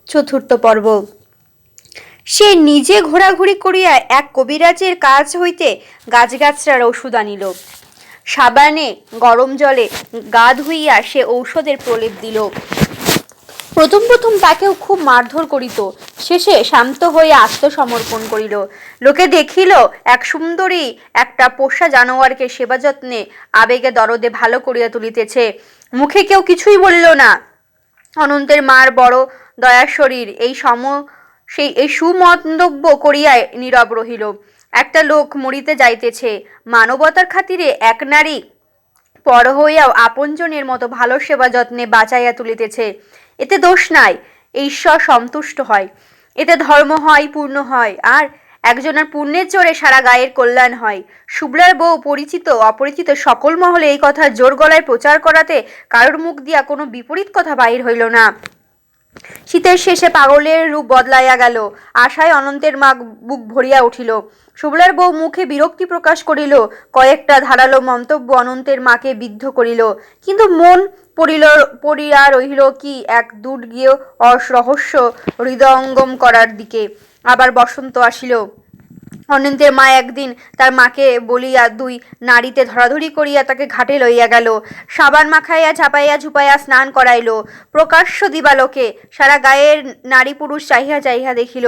চতুর্থ পর্ব। সে নিজে ঘোরাঘুরি করিয়া এক কবিরাজের কাছ হইতে গাছগাছরার ঔষধ আনিল। সাবানে গরম জলে গা ধুইয়া সে ঔষধের প্রলেপ দিল। প্রথম প্রথম তাকেও খুব মারধর করিত, শেষে শান্ত হয়ে আত্মসমর্পণ করিল। লোকে দেখিল এক সুন্দরী একটা পোষা জানোয়ারকে সেবা যত্নে আবেগে দরদে ভালো করিয়া তুলিতেছে। মুখে কেউ কিছুই বলিল না। অনন্তের মার বড় দয়ার শরীর এই সুমন্তব্য করিয়া নীরব রহিল। একটা লোক মরিতে যাইতেছে, মানবতার খাতিরে এক নারী পর হইয়াও আপনজনের মতো ভালো সেবা যত্নে বাঁচাইয়া তুলিতেছে, এতে দোষ নাই, ঈশ্বর সন্তুষ্ট হয়। এতে ধর্ম হয়, পূর্ণ হয়, আর একজনের পুণ্যের জোরে সারা গায়ের কল্যাণ হয়। শুভ্লার বউ পরিচিত অপরিচিত সকল মহলে এই কথা জোর গলায় প্রচার করাতে কারোর মুখ দিয়া কোনো বিপরীত কথা বাহির হইল না। শীতের শেষে পাগলের রূপ বদলাইয়া গেল। আশায় অনন্তের মা বুক ভরিয়া উঠিল। শুভ্লার বউ মুখে বিরক্তি প্রকাশ করিল, কয়েকটা ধারালো মন্তব্য অনন্তের মাকে বিদ্ধ করিল, কিন্তু মন পড়িয়া রহিল কি এক দুর্গীয় রহস্য হৃদয়ঙ্গম করার দিকে। আবার বসন্ত আসিল। অনন্তের মা একদিন তার মাকে বলিয়া দুই নারীতে ধরাধরি করিয়া তাকে ঘাটে লইয়া গেল। সাবান মাখাইয়া ঝাপাইয়া ঝুপাইয়া স্নান করাইল। প্রকাশ্য দিবালোকে সারা গায়ের নারী পুরুষ চাহিয়া চাহিয়া দেখিল।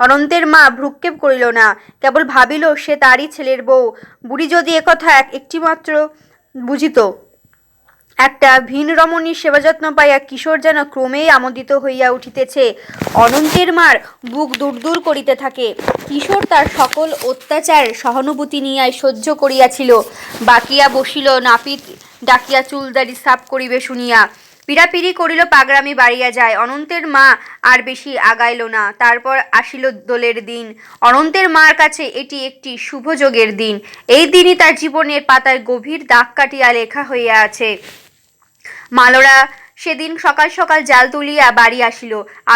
অনন্তের মা ভ্রুক্ষেপ করিল না, কেবল ভাবিল সে তারই ছেলের বউ। বুড়ি যদি একথা একটিমাত্র বুঝিত। একটা ভিন রমণীর সেবাযত্ন পাইয়া কিশোর যেন ক্রমেই আমোদিত হইয়া উঠিতেছে। অনন্তের মার বুক দূর করিতে থাকে। কিশোর তার সকল অত্যাচার সহানুভূতি নিয়ে সহ্য করিয়াছিল। বাকিয়া বসিল নাপিত ডাকিয়া চুলদারি সাফ করিবে শুনিয়া। পীড়াপিড়ি করিল, পাগড়ামি বাড়িয়া যায়। অনন্তের মা আর বেশি আগাইল না। তারপর আসিল দোলের দিন। অনন্তের মার কাছে এটি একটি শুভযোগের দিন। এই দিনই তার জীবনের পাতায় গভীর দাগ কাটিয়া লেখা হইয়া আছে। মালরা সেদিন সকাল সকাল জাল তুলিয়া বাড়ি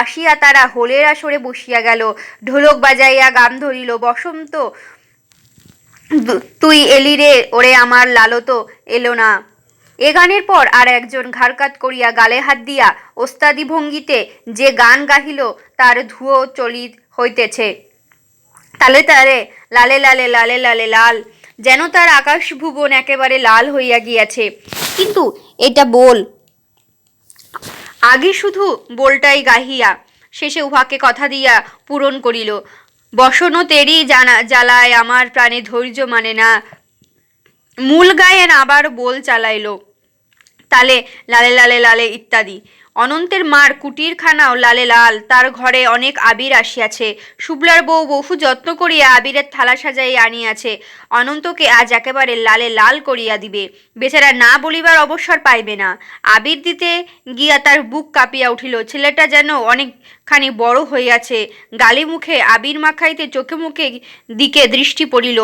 আসিয়া তারা হোলের আসরে বসিয়া গেল। ঢোলক বাজাইয়া গান ধরিল, বসন্ত তুই এলি রে ওরে আমার লালত এলো না। এ গানের পর আর একজন ঘাড়কাত করিয়া গালে হাত দিয়া ওস্তাদি ভঙ্গিতে যে গান গাহিল তার ধুয়ো চলিত হইতেছে। তালে তালে লালে লালে লালে লালে লাল, যেন তার আকাশ ভুবন একেবারে লাল হইয়া গিয়াছে। কিন্তু এটা বল, আগে শুধু বলটাই গাহিয়া শেষে উহাকে কথা দিয়া পূরণ করিল। বসনো তেরি জ্বালায় আমার প্রাণে ধৈর্য মানে না। মূল গায়েন আবার বোল চালাইল, তালে লালে লালে লালে ইত্যাদি। অনন্তের মার কুটিরখানাও লালে লাল, তার ঘরে অনেক আবির আসিয়াছে। শুভ্লার বউ বহু যত্ন করিয়া আবিরের থালা সাজাইয়া আনিয়াছে। অনন্তকে আজ একেবারে লালে লাল করিয়া দিবে। বেচারা না বলিবার অবসর পাইবে না। আবির দিতে গিয়া তার বুক কাঁপিয়া উঠিল। ছেলেটা যেন অনেকখানি বড় হইয়াছে। গালি মুখে আবির মাখাইতে চোখে মুখে দিকে দৃষ্টি পড়িল।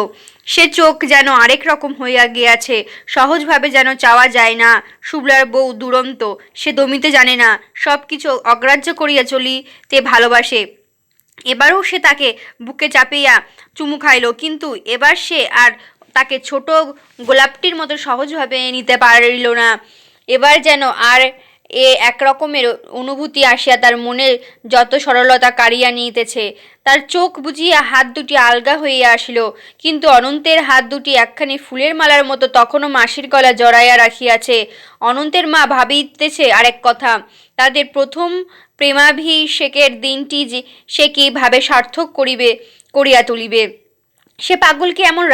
সে চোখ যেন আরেক রকম হইয়া গিয়াছে, সহজভাবে যেন চাওয়া যায় না। শুভ্লার বউ দুরন্ত, সে দমিতে জানে না, সব কিছু অগ্রাহ্য করিয়া চলিতে ভালোবাসে। এবারও সে তাকে বুকে চাপিয়া চুমু খাইল, কিন্তু এবার সে আর তাকে ছোট গোলাপটির মতো সহজভাবে নিতে পারিল না। এবার যেন আর এক রকমের অনুভূতি আসিয়া তার মনের যত সরলতা কাড়িয়া নিতেছে। তার চোখ বুজিয়া হাত দুটি আলগা হইয়া আসিল, কিন্তু অনন্তের হাত দুটি একখানি ফুলের মালার মতো তখনও মাসির গলা জড়াইয়া রাখিয়াছে। অনন্তের মা ভাবিতেছে আরেক কথা, তাদের প্রথম প্রেমাভিষেকের দিনটি সে কিভাবে সার্থক করিয়া তুলিবে। সে পাগলকে এমন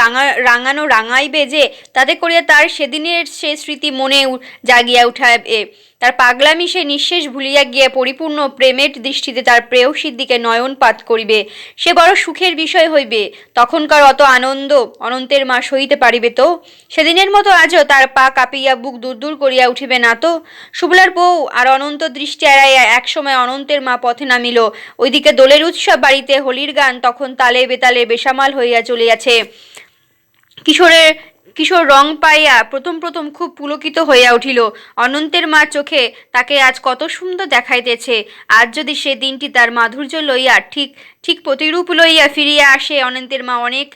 রাঙাইবে যে তাতে করিয়া তার সেদিনের সে স্মৃতি মনে জাগিয়া উঠাবে। তার পাগলামি সে নিঃশেষ ভুলিয়া গিয়া পরিপূর্ণ প্রেমের দৃষ্টিতে তার প্রেয়সীর দিকে নয়নপাত করিবে। সে বড় সুখের বিষয় হইবে। তখনকার অত আনন্দ অনন্তের মা সহিতে পারিবে তো? সেদিনের মতো আজও তার পা কাঁপিয়া বুক দূর করিয়া উঠিবে না তো? শুভ্লার বউ আর অনন্ত দৃষ্টি এড়াইয়া একসময় অনন্তের মা পথে নামিল। ওইদিকে দোলের উৎসব, বাড়িতে হোলির গান তখন তালে বেতালে বেসামাল হইয়া চলিয়াছে। কিশোরের কিশোর রং পাইয়া প্রথম প্রথম খুব পুলকিত হইয়া উঠিল। অনন্তের মা চোখে তাকে আজ কত সুন্দর দেখাইতেছে। আজ যদি সে দিনটি তার মাধুর্য লইয়া ঠিক ঠিক প্রতিরূপ লইয়া ফিরিয়া আসে। অনন্তের মা অনেক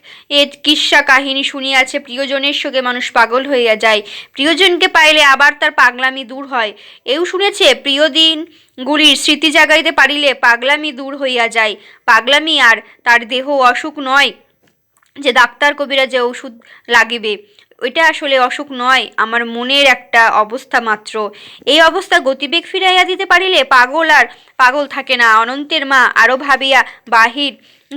কিস্সা কাহিনী শুনিয়াছে। প্রিয়জনের সঙ্গে মানুষ পাগল হইয়া যায়, প্রিয়জনকে পাইলে আবার তার পাগলামি দূর হয়। এও শুনেছে প্রিয় দিনগুলির স্মৃতি জাগাইতে পারিলে পাগলামি দূর হইয়া যায়। পাগলামি আর তার দেহ অসুখ নয় যে ডাক্তার কবিরাজে ওষুধ লাগিবে। ওইটা আসলে অসুখ নয়, আমার মনের একটা অবস্থা মাত্র। এই অবস্থা গতিবেগ ফিরাইয়া দিতে পারিলে পাগল আর পাগল থাকে না। অনন্তের মা আরো ভাবিয়া বাহির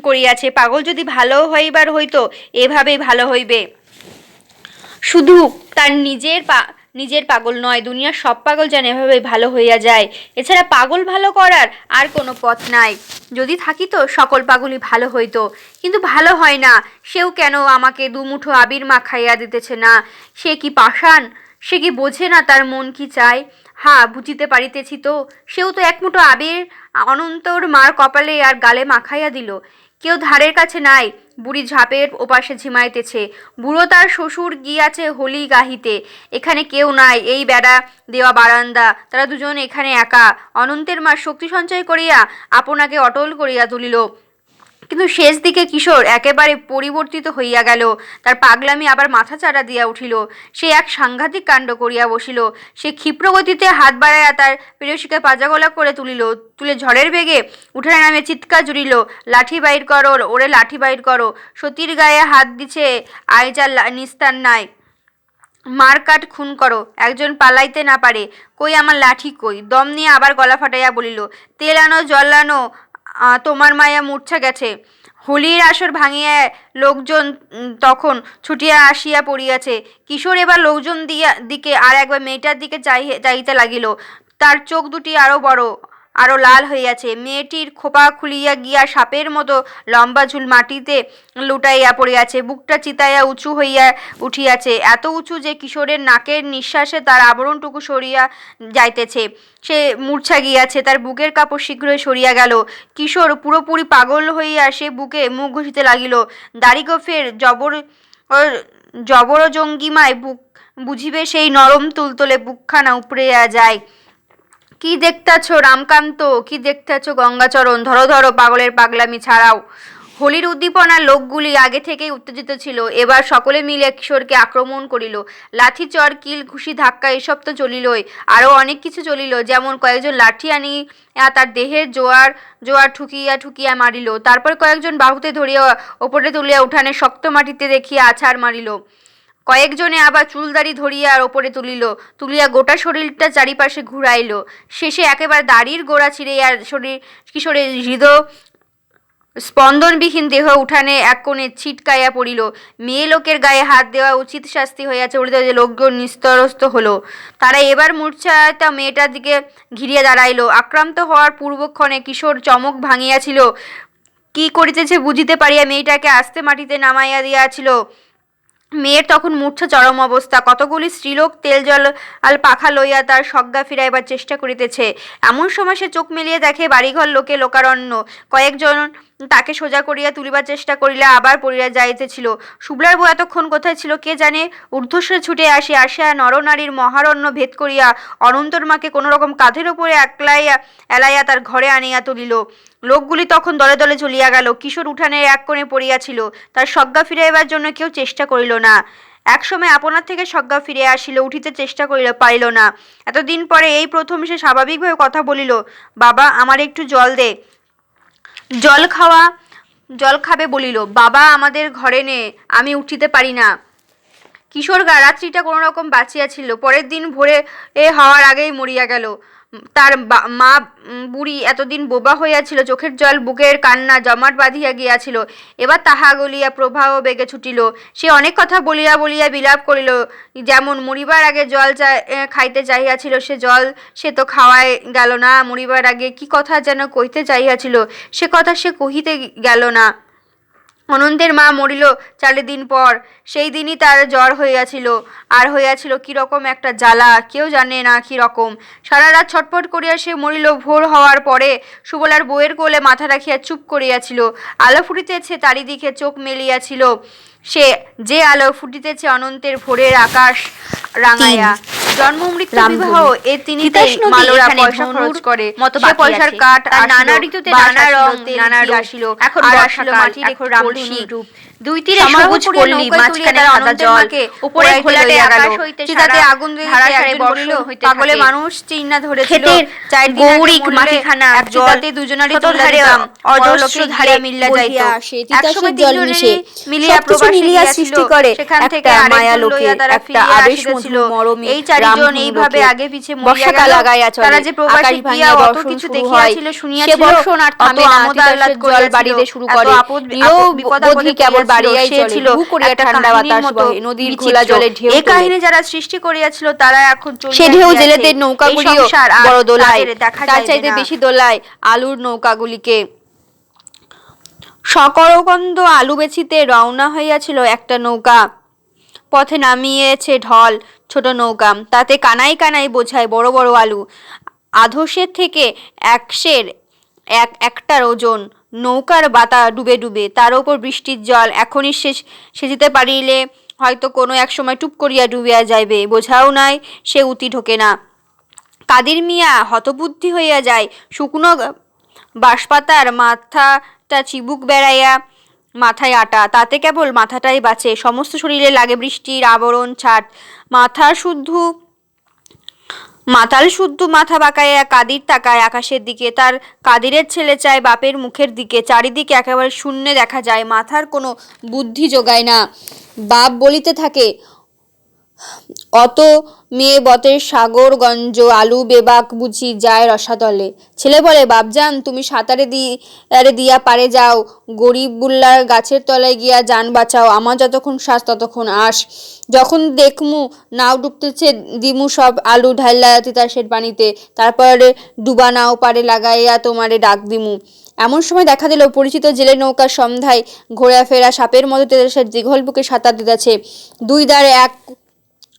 করিয়াছে, পাগল যদি ভালো হইবার হইতো এভাবেই ভালো হইবে। শুধু তার নিজের পাগল নয়, দুনিয়ার সব পাগল যেন এভাবে ভালো হইয়া যায়। এছাড়া পাগল ভালো করার আর কোনো পথ নাই। যদি থাকিত সকল পাগলই ভালো হইতো, কিন্তু ভালো হয় না। সেও কেন আমাকে দুমুঠো আবির মাখাইয়া দিতেছে না? সে কি পাষাণ? সে কি বোঝে না তার মন কি চায়? হ্যাঁ, বুঝিতে পারিতেছি তো। সেও তো এক মুঠো আবির অনন্তর মার কপালে আর গালে মাখাইয়া দিল। কেউ ধারের কাছে নাই। বুড়ি ঝাপের ওপাশে ঝিমাইতেছে। বুড়ো তার শ্বশুর গিয়াছে হোলি গাহিতে। এখানে কেউ নাই। এই বেড়া দেওয়া বারান্দা, তারা দুজন এখানে একা। অনন্তের মা শক্তি সঞ্চয় করিয়া আপনাকে অটল করিয়া তুলিল। কিন্তু শেষ দিকে কিশোর একেবারে পরিবর্তিত হইয়া গেল। তার পাগলামি আবার মাথা চাড়া দিয়া উঠিল। সে এক সাংঘাতিক কাণ্ড করিয়া বসিল। সে ক্ষিপ্র গতিতে হাত বাড়াইয়া তার প্রেয়সীকে পাজাগোলা করে তুলে ঝড়ের বেগে উঠানে নামে চিৎকার জুড়িল, লাঠি বাইর করো ওরে, লাঠি বাইর করো। সতীর গায়ে হাত দিছে, আইজার নিস্তার নাই। মার কাট খুন করো, একজন পালাইতে না পারে। কই আমার লাঠি কই? দম নিয়ে আবার গলা ফাটাইয়া বলিল, তেল আনো, জল আনো, তোমার মায়া মূর্ছা গেছে। হোলির আসর ভাঙিয়া লোকজন তখন ছুটিয়া আসিয়া পড়িয়াছে। কিশোর এবার লোকজন দিকে আর একবার মেয়েটার দিকে চাইতে লাগিল। তার চোখ দুটি আরো বড়, আরো লাল হইয়াছে। মেয়েটির খোপা খুলিয়া গিয়া সাপের মতো লম্বা ঝুল মাটিতে লুটাইয়া পড়িয়াছে। বুকটা চিতাইয়া উঁচু হইয়া উঠিয়াছে, এত উঁচু যে কিশোরের নাকের নিঃশ্বাসে তার আবরণটুকু সরিয়া যাইতেছে। সে মূর্ছা গিয়াছে, তার বুকের কাপড় শীঘ্রই সরিয়া গেল। কিশোর পুরোপুরি পাগল হইয়া সে বুকে মুখ ঘষিতে লাগিল। দাড়িগোফের জবরজঙ্গিমায় বুক বুঝিবে সেই নরম তুলতলে বুকখানা উপড়িয়া যায়। কি দেখতেছ রামকান্ত, কি দেখতেছ গঙ্গাচরণ? ধরো ধরো, পাগলের পাগলামি ছাড়াও। হোলির উদ্দীপনার লোকগুলি আগে থেকেই উত্তেজিত ছিল। এবার সকলে মিলে কিশোরকে আক্রমণ করিল। লাঠি, চর, কিল, ঘুষি, ধাক্কা এসব তো চলিলই, আরও অনেক কিছু চলিল। যেমন কয়েকজন লাঠি আনি তার দেহের জোয়ার ঠুকিয়া ঠুকিয়া মারিল। তারপর কয়েকজন বাহুতে ধরিয়া ওপরে তুলিয়া উঠানে শক্ত মাটিতে দেখিয়া আছাড় মারিল। কয়েকজনে আবার চুলদাড়ি ধরিয়া আর ওপরে তুলিয়া গোটা শরীরটা চারিপাশে ঘুরাইল। শেষে একেবারে দাড়ির গোড়া ছিঁড়িয়া কিশোরের হৃদয় স্পন্দনবিহীন দেহ উঠানে এক কোণে ছিটকাইয়া পড়িল। মেয়ে লোকের গায়ে হাত দেওয়া উচিত শাস্তি হইয়াছে বলিতে যে লোকজন নিস্তরস্ত হলো। তারা এবার মূর্ছায়িতা মেয়েটার দিকে ঘিরিয়া দাঁড়াইল। আক্রান্ত হওয়ার পূর্বক্ষণে কিশোর চমক ভাঙিয়াছিল। কি করিতেছে বুঝিতে পারিয়া মেয়েটাকে আস্তে মাটিতে নামাইয়া দিয়াছিল। মেয়ের তখন মূর্ছা চরম অবস্থা। কতগুলি স্ত্রীলোক তেল জল পাখা লইয়া তার সজ্ঞা ফিরাইবার চেষ্টা করিতেছে। এমন সময় সে চোখ মেলিয়ে দেখে বাড়িঘর লোকে লোকারণ্য। কয়েকজন তাকে সোজা করিয়া তুলিবার চেষ্টা করিলে আবার পড়িয়া যাইতেছিল। শুভ্লার বউ এতক্ষণ কোথায় ছিল কে জানে। ঊর্ধ্বশ্বাসে ছুটে আসিয়া নরনারীর মহারণ্য ভেদ করিয়া অনন্তর মাকে কোনোরকম কাঁধের উপরে এলাইয়া তার ঘরে আনিয়া তুলিল। লোকগুলি তখন দলে দলে চলিয়া গেল। কিশোর উঠানের এক কোণে পড়িয়াছিল। তার সজ্ঞা ফিরাইবার জন্য কেউ চেষ্টা করিল না। একসময় আপনার থেকে সজ্ঞা ফিরে আসিল, উঠিতে চেষ্টা পারিল না। এতদিন পরে এই প্রথম সে স্বাভাবিকভাবে কথা বলিল, বাবা আমার একটু জল দে। জল খাবে বলিল। বাবা আমাদের ঘরে নে, আমি উঠিতে পারি না। কিশোর রাত্রিটা কোনো রকম বাঁচিয়াছিল, পরের দিন ভোরে হওয়ার আগেই মরিয়া গেল। তার মা বুড়ি এতদিন বোবা হইয়াছিল, চোখের জল বুকের কান্না জমাট বাঁধিয়া গিয়াছিল, এবার তাহা গলিয়া প্রবাহ বেগে ছুটিল। সে অনেক কথা বলিয়া বলিয়া বিলাপ করিল। যেমন মরিবার আগে জল খাইতে চাহিয়াছিল, সে জল সে তো খাওয়াই গেল না। মরিবার আগে কি কথা যেন কহিতে চাহিয়াছিল, সে কথা সে কহিতে গেল না। অনন্তের মা মরিল 4 দিন পর। সেই দিনই তার জ্বর হইয়াছিল, আর হইয়াছিল কিরকম একটা জ্বালা, কেউ জানে না কিরকম। সারা রাত ছটফট করিয়া সে মরিল। ভোর হওয়ার পরে সুবলার বউয়ের কোলে মাথা রাখিয়া চুপ করিয়াছিল। আলো ফুটিতেছে, চারিদিকে চোখ মেলিয়াছিল। সে যে আলো ফুটিতেছে অনন্তের ভোরের আকাশ রাঙাইয়া। জন্ম মৃত্যু বিবাহ এ তিনিতেই মালোরা পয়সা খরচ করে। সে পয়সার কাঠ নানা ঋতুতে নানা রং নানা আসিল। এখন আসিল মাটির একটু কলসি, দুই তীরে সবুজ পল্লী, মাঝখানে সাদা জল, উপরে ঘোলাটে আকাশ হইতে চিতাতে আগুন ধারাসারে বর্ষণ হইতে পাগলে মানুষ চিন্না ধরেছিল। গৌরিক মাটিখানা চিতাতে দুজনারই তুলা দিতাম, অজস্র ধারে মিল্লা যাইতো। একসময় তিনজনেরই মিলিয়া প্রবাসে গিয়াছিল। সেখান থেকে আরেকজন লইয়া তারা ফিরিয়া আসিতেছিল। এই চারিজন এইভাবে আগে পিছে মরিয়া গেল। তারা যে প্রবাসে গিয়া অত কিছু দেখিয়াছিল শুনিয়াছিল, অত আমোদ আহ্লাদ করিয়াছিল, এত আপদ বিপদ আপদে কেবল বাড়িয়াই ছিল একটা কাহিনীর মতো নদীর ঘোলা জলে ঢেউ। এই কাহিনী যারা সৃষ্টি করিয়াছিল তারা এখন চলিয়া গিয়াছে। ঢেউ জেলেদের নৌকাগুলিও বড় দোলায়, তার চাইতে বেশি দোলায় আলুর নৌকাগুলিকে। সকরকন্দ আলু বেচিতে রওনা হইয়াছিল একটা নৌকা। পথে নামিয়েছে ঢল ছোট নৌকা, তাতে কানাই কানাই বোঝায় বড় বড় আলু। আধশের থেকে একশের একটার ওজন। নৌকার বাতা ডুবে ডুবে, তার ওপর বৃষ্টির জল। এখনই সেচিতে পারিলে হয়তো কোনো এক সময় টুপ করিয়া ডুবিয়া যাইবে, বোঝাও নাই, সে উতি ঢোকে না। কাদির মিয়া হতবুদ্ধি হইয়া যায়। শুকনো বাঁশপাতার মাথাটা চিবুক বেড়াইয়া মাথায় আটা, তাতে কেবল মাথাটাই বাঁচে। সমস্ত শরীরে লাগে বৃষ্টির আবরণ ছাট। মাতাল শুদ্ধ মাথা বাঁকাইয়া কাদির তাকায় আকাশের দিকে। তার কাদিরের ছেলে চায় বাপের মুখের দিকে। চারিদিকে একেবারে শূন্যে দেখা যায়, মাথার কোনো বুদ্ধি জোগায় না। বাপ বলিতে থাকে, অত মেয়ে বতের সাগরগঞ্জ আলু বেবাক বুঝি যায় রসাতলে। ছেলে বলে, বাপজান তুমি সাঁতারে দিয়া পারে যাও, গরিব বুল্লার গাছের তলায় গিয়া যান বাঁচাও, আমার যতক্ষণ শ্বাস ততক্ষণ আস। যখন দেখমু নাও ডুবতেছে, দিমু সব আলু ঢাইলা তিতাসের পানিতে, তারপরে ডুবা নাও পারে লাগাইয়া তোমারে ডাক দিমু। এমন সময় দেখা দিল পরিচিত জেলে নৌকার সন্ধ্যায় ঘোরা ফেরা সাপের মতো তেতাসের দীঘল বুকে সাঁতার দিতেছে। দুই দ্বারে এক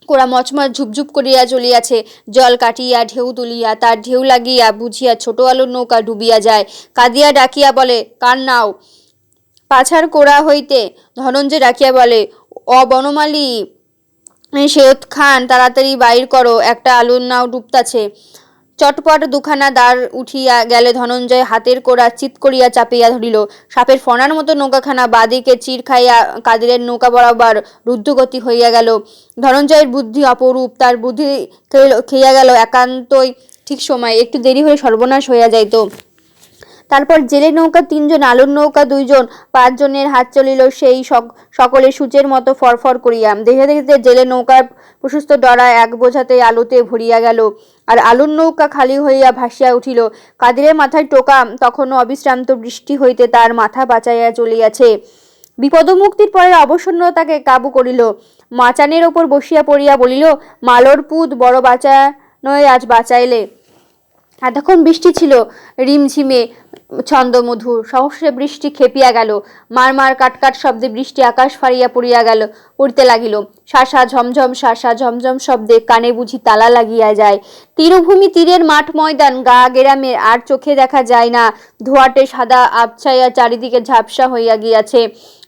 কোড়া মচমচ ঝুপঝুপ করিয়া চলিয়াছে। জল কাটিয়া ঢেউ তুলিয়া, তার ঢেউ লাগিয়া বুঝিয়া ছোট আলুর নৌকা ডুবিয়া যায়। কাঁদিয়া ডাকিয়া বলে, কার নাও? পাছার কোড়া হইতে ধনঞ্জয় ডাকিয়া বলে, বনমালী সৈয়দ খান, তাড়াতাড়ি বাইর করো, একটা আলুর নাও ডুবতাছে। চটপট দুখানা দাঁড় উঠিয়া গেলে ধনঞ্জয় হাতের কোড়া চিৎ করিয়া চাপিয়া ধরিল। সাপের ফণার মতো নৌকাখানা বাদিকে চির খাইয়া কাদিরের নৌকা বরাবর রুদ্ধগতি হইয়া গেল। ধনঞ্জয়ের বুদ্ধি অপরূপ, তার বুদ্ধি খেইয়া গেল একান্তই ঠিক সময়, একটু দেরি হলে সর্বনাশ হইয়া যাইত। তারপর জেলে নৌকা 3 জন, আলুর নৌকা 2 জন, 5 জনের হাত চলিল সেই সকলে সূচের মতো ফরফর করিয়া। দেখে দেখিতে জেলে নৌকার প্রশস্ত ডরা এক বোঝাতেই আলুতে ভরিয়া গেল, আর আলুর নৌকা খালি হইয়া ভাসিয়া উঠিল। কাদিরের মাথায় টোকা তখনও অবিশ্রান্ত বৃষ্টি হইতে তার মাথা বাঁচাইয়া চলিয়াছে। বিপদমুক্তির পরে অবসন্নতাকে কাবু করিল। মাচানের ওপর বসিয়া পড়িয়া বলিল, মালোর পুত বড় বাঁচানোয় আজ বাঁচাইলে। এতক্ষণ বৃষ্টি ছিল রিমঝিমে ছন্দমধুর, সহস্রে বৃষ্টি খেপিয়া গেল। মার মার কাটকাট শব্দে বৃষ্টি আকাশ ফাড়িয়া পড়িতে লাগিল। শাসা ঝমঝম শাসা ঝমঝম শব্দে কানে বুঝি তালা লাগিয়া যায়। তীরভূমি, তীরের মাঠ ময়দান, গা গেরামে আর চোখে দেখা যায় না। ধোঁয়াটে সাদা আবছাইয়া চারিদিকে ঝাপসা হইয়া গিয়াছে।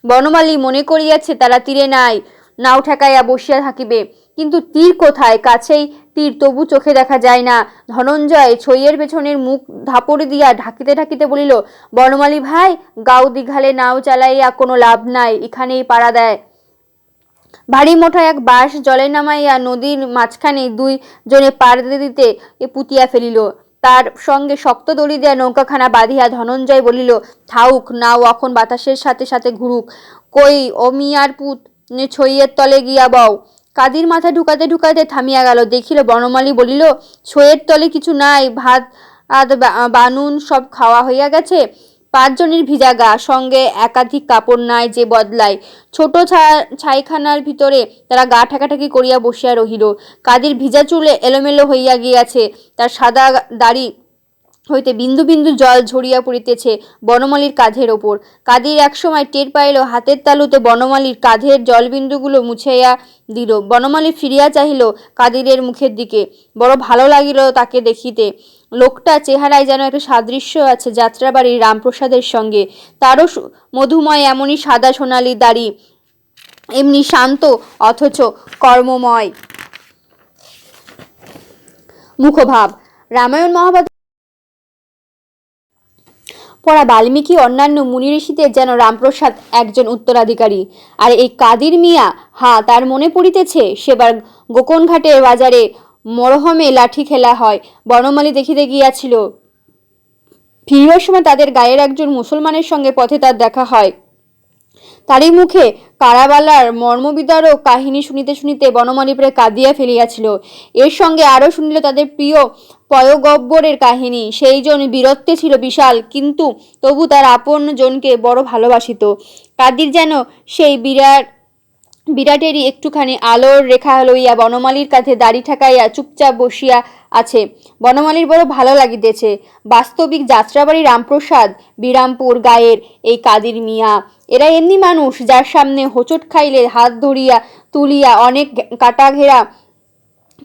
বনমালী মনে করিয়াছে তারা তীরে নাই, নাও ঠেকাইয়া বসিয়া থাকিবে। কিন্তু তীর কোথায়? কাছেই তীর, তবু চোখে দেখা যায় না। ধনঞ্জয় ছইয়ের পেছনের মুখ ধাপড় দিয়া ঢাকিতে ঢাকিতে বলিল, বনমালী ভাই, গাও দিঘালে নাও চালাইয়া কোনো লাভ নাই, এখানেই পাড়া দেয়। ভারী মোটা এক বাঁশ জলে নামাইয়া নদীর মাঝখানে 2 জনে পার দিতে পুতিয়া ফেলিল। তার সঙ্গে শক্ত দড়ি দেয়া নৌকাখানা বাঁধিয়া ধনঞ্জয় বলিল, থাউক, নাও অখন বাতাসের সাথে সাথে ঘুরুক। কই ও মিয়ার পুত, ছইয়ের তলে গিয়া বও। কাদির মাথা ঢুকাতে ঢুকাতে থামিয়া গেল। দেখিল বনমালী বলিল, ছইয়ের তলে কিছু নাই, ভাত বানুন সব খাওয়া হইয়া গেছে। 5 জনের ভিজা গা, সঙ্গে একাধিক কাপড় নাই যে বদলায়। ছোট ছাইখানার ভিতরে তারা গা ঠেকাঠেকি করিয়া বসিয়া রহিল। কাদির ভিজা চুলে এলোমেলো হইয়া গিয়াছে, তার সাদা দাড়ি হইতে বিন্দু বিন্দু জল ঝরিয়া পড়িতেছে বনমালীর কাঁধের ওপর। কাদির একসময় টের পাইল হাতের তালুতে বনমালীর কাঁধের জলবিন্দুগুলো মুছাইয়া দিল। বনমালী ফিরিয়া চাহিল কাদিরের মুখের দিকে। বড় ভালো লাগিল তাকে দেখিতে। লোকটা চেহারায় যেন একটা সাদৃশ্য আছে যাত্রাবাড়ির রামপ্রসাদের সঙ্গে। তারও মধুময় এমনই সাদা সোনালি দাড়ি, এমনি শান্ত অথচ কর্মময় মুখভাব। রামায়ণ মহাভারত পড়া বাল্মীকি অন্যান্য মুনি ঋষিদের যেন রামপ্রসাদ একজন উত্তরাধিকারী। আর এই কাদির মিয়া, তার মনে পড়িতেছে সেবার গোকনঘাটের বাজারে মরহমে লাঠি খেলা হয়। বনমালী দেখিতে গিয়াছিল। ফিরিবার সময় তাদের গায়ের একজন মুসলমানের সঙ্গে পথে তার দেখা হয়। তারই মুখে কারাবালার মর্মবিদারক কাহিনী শুনিতে শুনিতে বনমালী প্রায় কাঁদিয়া ফেলিয়াছিল। এর সঙ্গে আরও শুনিল তাদের প্রিয় পয়গব্বরের কাহিনী। সেই জন বীরত্বে ছিল বিশাল, কিন্তু তবু তার আপন জনকে বড় ভালোবাসিত। কাদির যেন সেই বিরাটেরই একটুখানি আলোর রেখা লইয়া বনমালীর কাঁধে দাড়ি ঠেকাইয়া চুপচাপ বসিয়া আছে। বনমালীর বড় ভালো লাগিতেছে। বাস্তবিক যাত্রাবাড়ি রামপ্রসাদ, বিরামপুর গায়ের এই কাদির মিয়া, এরা এমনি মানুষ যার সামনে হোঁচট খাইলে হাত ধরিয়া তুলিয়া অনেক কাটা ঘেরা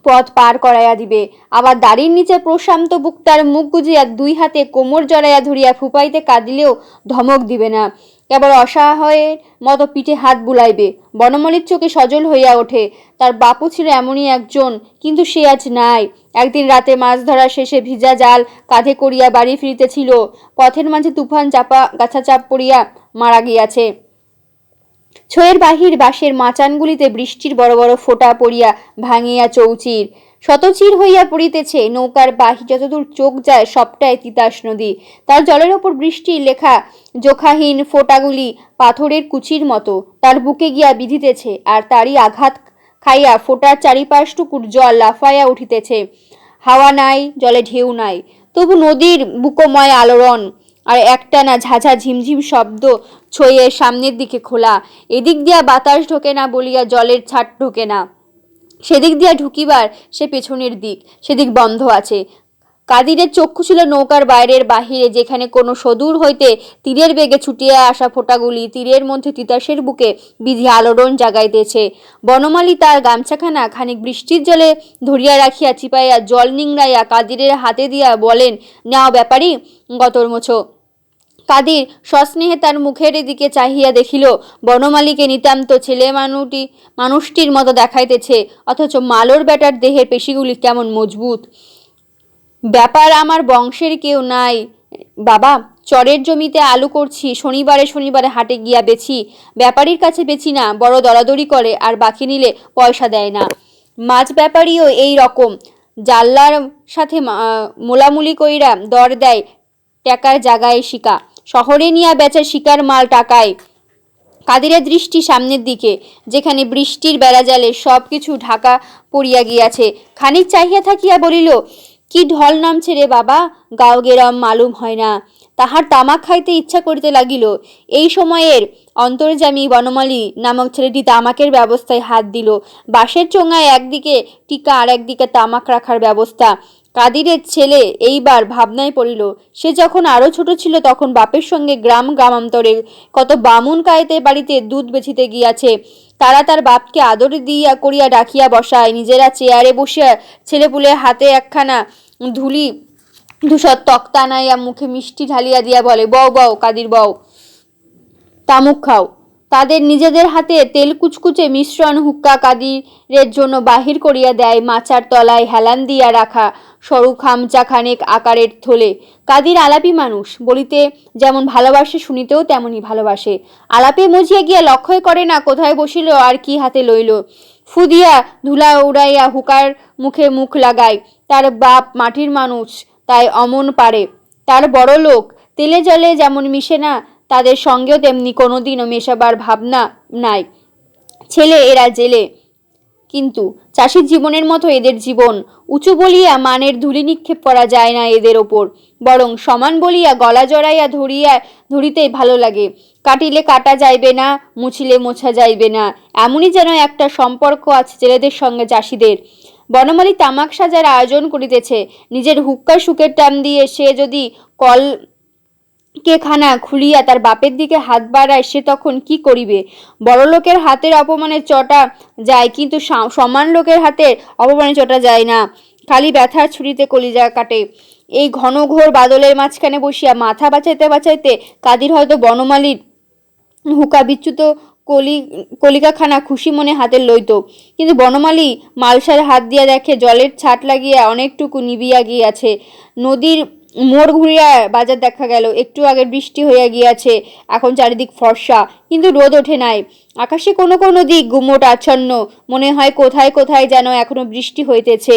পথ পার করাইয়া দিবে। আবার দাড়ির নিচে প্রশান্ত বুকটার মুখ গুজিয়া দুই হাতে কোমর জড়াইয়া ধরিয়া ফুপাইতে কাঁদিলেও ধমক দিবে না। কেবল অসহায়ের মতো পিঠে হাত বুলাইবে। বনমালীর চোখে সজল হইয়া ওঠে। তার বাপু ছিল এমনই একজন, কিন্তু সে আজ নাই। একদিন রাতে মাছ ধরা শেষে ভিজা জাল কাঁধে করিয়া বাড়ি ফিরিতেছিল। পথের মাঝে তুফান গাছা চাপ পড়িয়া মারা গিয়াছে। ছয়ের বাহির বাঁশের মাচানগুলিতে বৃষ্টির বড় বড় ফোঁটা পড়িয়া ভাঙিয়া চৌচির শতচির হইয়া পড়িতেছে। নৌকার বাহি যতদূর চোখ যায় সবটাই তিতাস নদী। তার জলের ওপর বৃষ্টির লেখা জোখাহীন ফোঁটাগুলি পাথরের কুচির মতো তার বুকে গিয়া বিঁধিতেছে, আর তারই আঘাত খাইয়া ফোঁটার চারিপাশটুকুর জল লাফাইয়া উঠিতেছে। হাওয়া নাই, জলে ঢেউ নাই, তবু নদীর বুকময় আলোড়ন আর একটানা ঝাঝা ঝিমঝিম শব্দ। ছইয়ের সামনের দিকে খোলা, এদিক দিয়া বাতাস ঢোকে না বলিয়া জলের ছাট ঢোকে না। সেদিক দিয়া ঢুকিবার সে পেছনের দিক, সেদিক বন্ধ আছে। কাদিরের চক্ষু ছিল নৌকার বাইরের বাহিরে, যেখানে কোনো সদূর হইতে তীরের বেগে ছুটিয়া আসা ফোঁটাগুলি তীরের মধ্যে তিতাসের বুকে বিধি আলোড়ন জাগাইতেছে। বনমালী তার গামছাখানা খানিক বৃষ্টির জলে ধরিয়া রাখিয়া চিপাইয়া জল নিংড়াইয়া কাদিরের হাতে দিয়া বলেন, নাও ব্যাপারী, গতর মোছো। কাদির সস্নেহে তার মুখের দিকে চাহিয়া দেখিল বনমালীকে নিতান্ত ছেলে মানুষটির মতো দেখাইতেছে, অথচ মালোর বেটার দেহের পেশিগুলি কেমন মজবুত। ব্যাপার আমার বংশের কেউ নাই বাবা, চরের জমিতে আলু করছি, শনিবারে শনিবারে হাটে গিয়া বেচি। ব্যাপারীর কাছে বেচি না, বড় দরাদরি করে, আর বাকি নিলে পয়সা দেয় না। মাছ ব্যাপারীও এই রকম, জাল্লার সাথে মোলামুলি কইরা দর দেয় টাকার জাগায় শিকা। শহরে নিয়া বেচা শিকার মাল টাকায়। কাদিরের দৃষ্টি সামনের দিকে, যেখানে বৃষ্টির বেড়াজালে সব কিছু ঢাকা পড়িয়া গিয়াছে। খানিক চাহিয়া থাকিয়া বলিল, কি ঢল নামছে রে বাবা, গাঁও গেরাম মালুম হয় না। তাহার তামাক খাইতে ইচ্ছা করিতে লাগিল। এই সময়ের অন্তর্যামী বনমালী নামক ছেলেটি তামাকের ব্যবস্থায় হাত দিল। বাঁশের চোঙায় একদিকে টিকা আর একদিকে তামাক রাখার ব্যবস্থা। কাদিরের ছেলে এইবার ভাবনায় পড়িল, সে যখন আরো ছোট ছিল তখন বাপের সঙ্গে গ্রামান্তরে কত বামুন কায়েতের বাড়িতে দুধ বেচিতে গিয়াছে। তারা তার বাপকে আদর দিয়া করিয়া ডাকিয়া বসায়, নিজেরা চেয়ারে বসিয়া ছেলেপুলে হাতে একখানা ধূসর তক্তা আনাইয়া মুখে মিষ্টি ঢালিয়া দিয়া বলে, বও বও কাদির বও, তামুক খাও। তাদের নিজেদের হাতে তেল কুচকুচে মিশ্রণ হুক্কা কাদিরের জন্য বাহির করিয়া দেয় মাচার তলায় হেলান দিয়া রাখা সরু খামচা খানেক আকারের থলে। কাদির আলাপি মানুষ, বলিতে যেমন ভালোবাসে শুনিতেও তেমনই ভালোবাসে। আলাপে মজিয়া গিয়া লক্ষ্যই করে না কোথায় বসিল আর কি হাতে লইল। ফু দিয়া ধুলা উড়াইয়া হুকার মুখে মুখ লাগায়। তার বাপ মাটির মানুষ, তাই অমন পারে। তার বড় লোক, তেলে জলে যেমন মিশে না, তাদের সঙ্গেও তেমনি কোনোদিনও মেশাবার ভাবনা নাই। ছেলে এরা জেলে, কিন্তু চাষির জীবনের মতো এদের জীবন। উঁচু বলিয়া মানের ধুলি নিক্ষেপ করা যায় না এদের ওপর, বরং সমান বলিয়া গলা জড়াইয়া ধরিতেই ভালো লাগে। কাটিলে কাটা যাইবে না, মুছিলে মোছা যাইবে না, এমনই যেন একটা সম্পর্ক আছে ছেলেদের সঙ্গে চাষিদের। বনমালী তামাক সাজার আয়োজন করিতেছে। নিজের হুক্কা সুখের টান দিয়ে সে যদি কল কে খানা খুলিয়া তার বাপের দিকে হাত বাড়ায়, সে তখন কি করিবে? বড় লোকের হাতের অপমানে চটা যায়, কিন্তু সমান লোকের হাতের অপমানে চটা যায় না। খালি ব্যথার ছুরিতে কলিজা কাটে। এই ঘন ঘোর বাদলের মাঝখানে বসিয়া মাথা বাঁচাইতে বাঁচাইতে কাদির হয়তো বনমালীর হুকা বিচ্যুত কলিকাখানা খুশি মনে হাতে লইত, কিন্তু বনমালী মালসার হাত দিয়া দেখে জলের ছাট লাগিয়া অনেকটুকু নিবিয়া গিয়াছে। নদীর মোড় ঘুরিয়া বাজার দেখা গেল। একটু আগে বৃষ্টি হইয়া গিয়াছে, এখন চারিদিক ফর্সা, কিন্তু রোদ ওঠে নাই। আকাশে কোনো কোনো দিক গুমোট আচ্ছন্ন, মনে হয় কোথায় কোথায় যেন এখনো বৃষ্টি হইতেছে।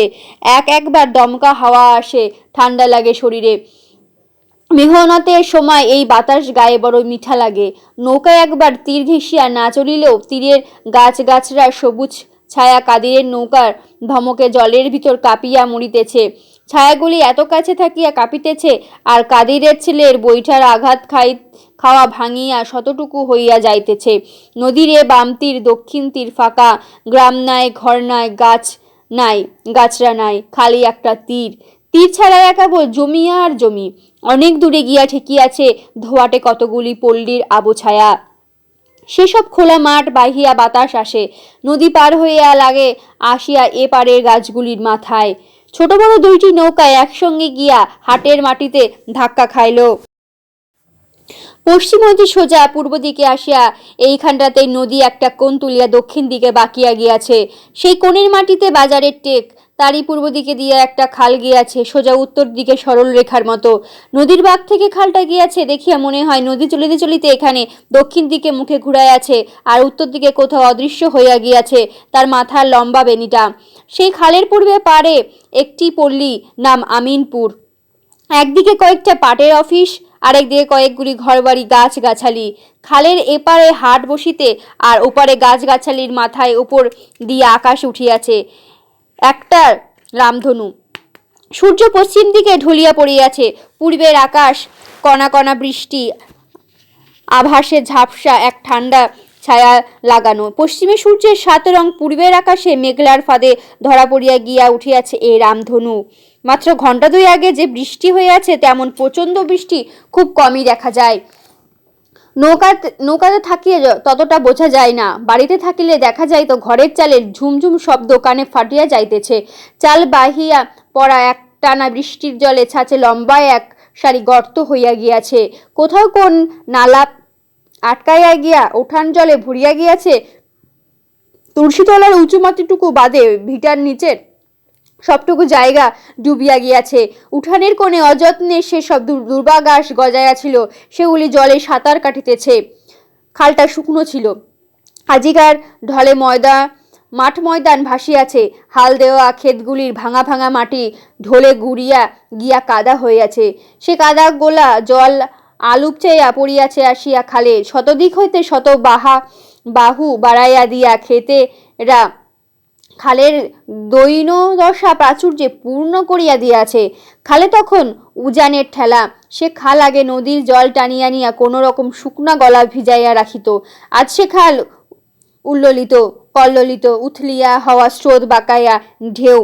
একবার দমকা হাওয়া আসে, ঠান্ডা লাগে শরীরে। মেহনতের সময় এই বাতাস গায়ে বড় মিঠা লাগে। নৌকায় একবার তীর ঘেঁষিয়া না চলিলেও তীরের গাছগাছরা সবুজ ছায়া কাদিরের নৌকার ধমকে জলের ভিতর কাঁপিয়া মরিতেছে। ছায়াগুলি এত কাছে থাকিয়া কাঁপিতেছে, আর কাদিরের ছেলের বৈঠার আঘাত খাওয়া ভাঙিয়া শতটুকু হইয়া যাইতেছে। নদীর এ বাম তীর, দক্ষিণ তীর ফাঁকা, গ্রাম নাই, ঘর নাই, গাছ নাই, গাছরা নাই, খালি একটা তীর। তীর ছাড়াইয়া কেবল জমি আর জমি। অনেক দূরে গিয়া ঠেকিয়াছে ধোয়াটে কতগুলি পল্লীর আবছায়া। সেসব খোলা মাঠ বাহিয়া বাতাস আসে, নদী পার হইয়া লাগে আসিয়া এ পারের গাছগুলির মাথায়। ছোট বড় দুইটি নৌকায় একসঙ্গে গিয়া হাটের মাটিতে ধাক্কা খাইল। পশ্চিম হইতে সোজা পূর্ব দিকে আসিয়া এইখানটাতে নদী একটা কোণ তুলিয়া দক্ষিণ দিকে বাঁকিয়া গিয়াছে। সেই কোণের মাটিতে বাজারের টেক, তারই পূর্ব দিকে দিয়া একটা খাল গিয়াছে, সোজা উত্তর দিকে সরল রেখার মতো। নদীর বাঁক থেকে খালটা গিয়াছে দেখিয়া মনে হয় নদী চলিতে চলিতে এখানে দক্ষিণ দিকে মুখে ঘুরাইয়াছে, আর উত্তর দিকে কোথাও অদৃশ্য হইয়া গিয়াছে তার মাথার লম্বা বেনিটা। সেই খালের পূর্বে পারে একটি পল্লী, নাম আমিনপুর। একদিকে কয়েকটা পাটের অফিস, আরেকদিকে কয়েকগুলি ঘরবাড়ি, গাছগাছালি। খালের এপারে হাট বসিতে, আর ওপারে গাছগাছালির মাথায় উপর দিয়ে আকাশ উঠিয়াছে একটা রামধনু। সূর্য পশ্চিম দিকে ঢলিয়া পড়িয়াছে। পূর্বের আকাশ কণা কণা বৃষ্টি আভাসে ঝাপসা, এক ঠান্ডা ছায়া লাগানো। পশ্চিমে সূর্যের 7 রং, পূর্বের আকাশে মেঘলার ফাঁদে ধরা পড়িয়া গিয়া উঠিয়াছে এই রামধনু। মাত্র ঘণ্টা 2 আগে যে বৃষ্টি হইয়াছে, তেমন প্রচণ্ড বৃষ্টি খুব কমই দেখা যায়। নৌকাতে থাকিয়ে ততটা বোঝা যায় না। বাড়িতে থাকিলে দেখা যায় তো ঘরের চালের ঝুমঝুম শব্দ কানে ফাটিয়া যাইতেছে। চাল বাহিয়া পড়া এক টানা বৃষ্টির জলে ছাঁচে লম্বা এক সারি গর্ত হইয়া গিয়াছে। কোথাও কোন নালা আটকাইয়া গিয়া উঠান জলে ভরিয়া গিয়াছে। তুলসীতলার উঁচু মাটিটুকু বাদে ভিটার নিচের সবটুকু জায়গা ডুবিয়া গিয়াছে। উঠানের কোণে অযত্নে সে সব দুর্বা ঘাস গজাইয়াছিল, সেগুলি জলে সাঁতার কাটিতেছে। খালটা শুকনো ছিল। আজিকার ঢলে মাঠ ময়দান ভাসিয়াছে। হাল দেওয়া ক্ষেতগুলির ভাঙা ভাঙা মাটি ঢলে গুড়িয়া গিয়া কাদা হইয়াছে। সে কাদা গোলা জল আলুপ চাইয়া পড়িয়াছে আসিয়া খালে। শতদিক হইতে শত বাহু বাড়াইয়া দিয়া খেতেরা খালের দৈনদশা প্রাচুর্যে পূর্ণ করিয়া দিয়াছে। খালে তখন উজানের ঠেলা। সে খাল আগে নদীর জল টানিয়া নিয়া কোনো রকম শুকনা গলা ভিজাইয়া রাখিত। আজ সে খাল উল্ললিত কল্লোলিত, উথলিয়া হওয়া স্রোত বাঁকাইয়া ঢেউ